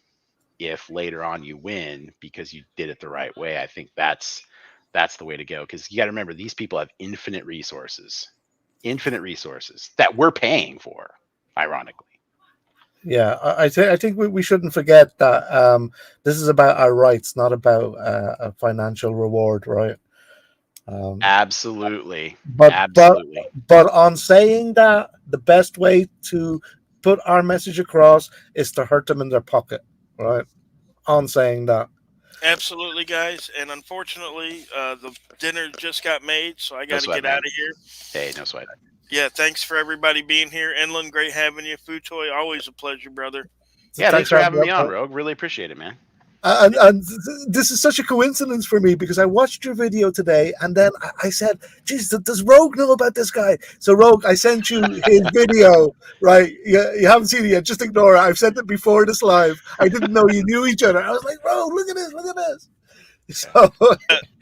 if later on you win because you did it the right way, I think that's the way to go. Because you got to remember, these people have infinite resources that we're paying for, ironically. Yeah, I think we shouldn't forget that this is about our rights, not about a financial reward, right? Absolutely. But Absolutely. but on saying that, the best way to put our message across is to hurt them in their pocket, right? On saying that. Absolutely, guys. And unfortunately, the dinner just got made, so I No got to sweat, get out man. of here. Hey, no sweat. Yeah, thanks for everybody being here. Inland, great having you. Futoy, always a pleasure, brother. So Yeah, thanks for having me up, on, Rogue. Really appreciate it, man. And this is such a coincidence for me because I watched your video today and then I said, geez, does Rogue know about this guy? So Rogue, I sent you his video, right? You haven't seen it yet, just ignore it. I've sent it before this live. I didn't know you knew each other. I was like, Rogue, look at this. So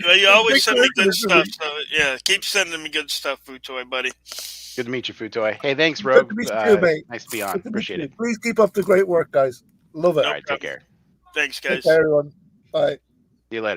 Well, you always send me good coincidence for me. stuff. So yeah, keep sending me good stuff, Futoy, buddy. Good to meet you, Futoy. Hey, thanks, Good Rogue. to meet you too, mate. Nice to be on. Good to meet Appreciate you. it. Please keep up the great work, guys. Love it. No All right, take problem. care. Thanks, Take guys. care, everyone. Bye. See you later.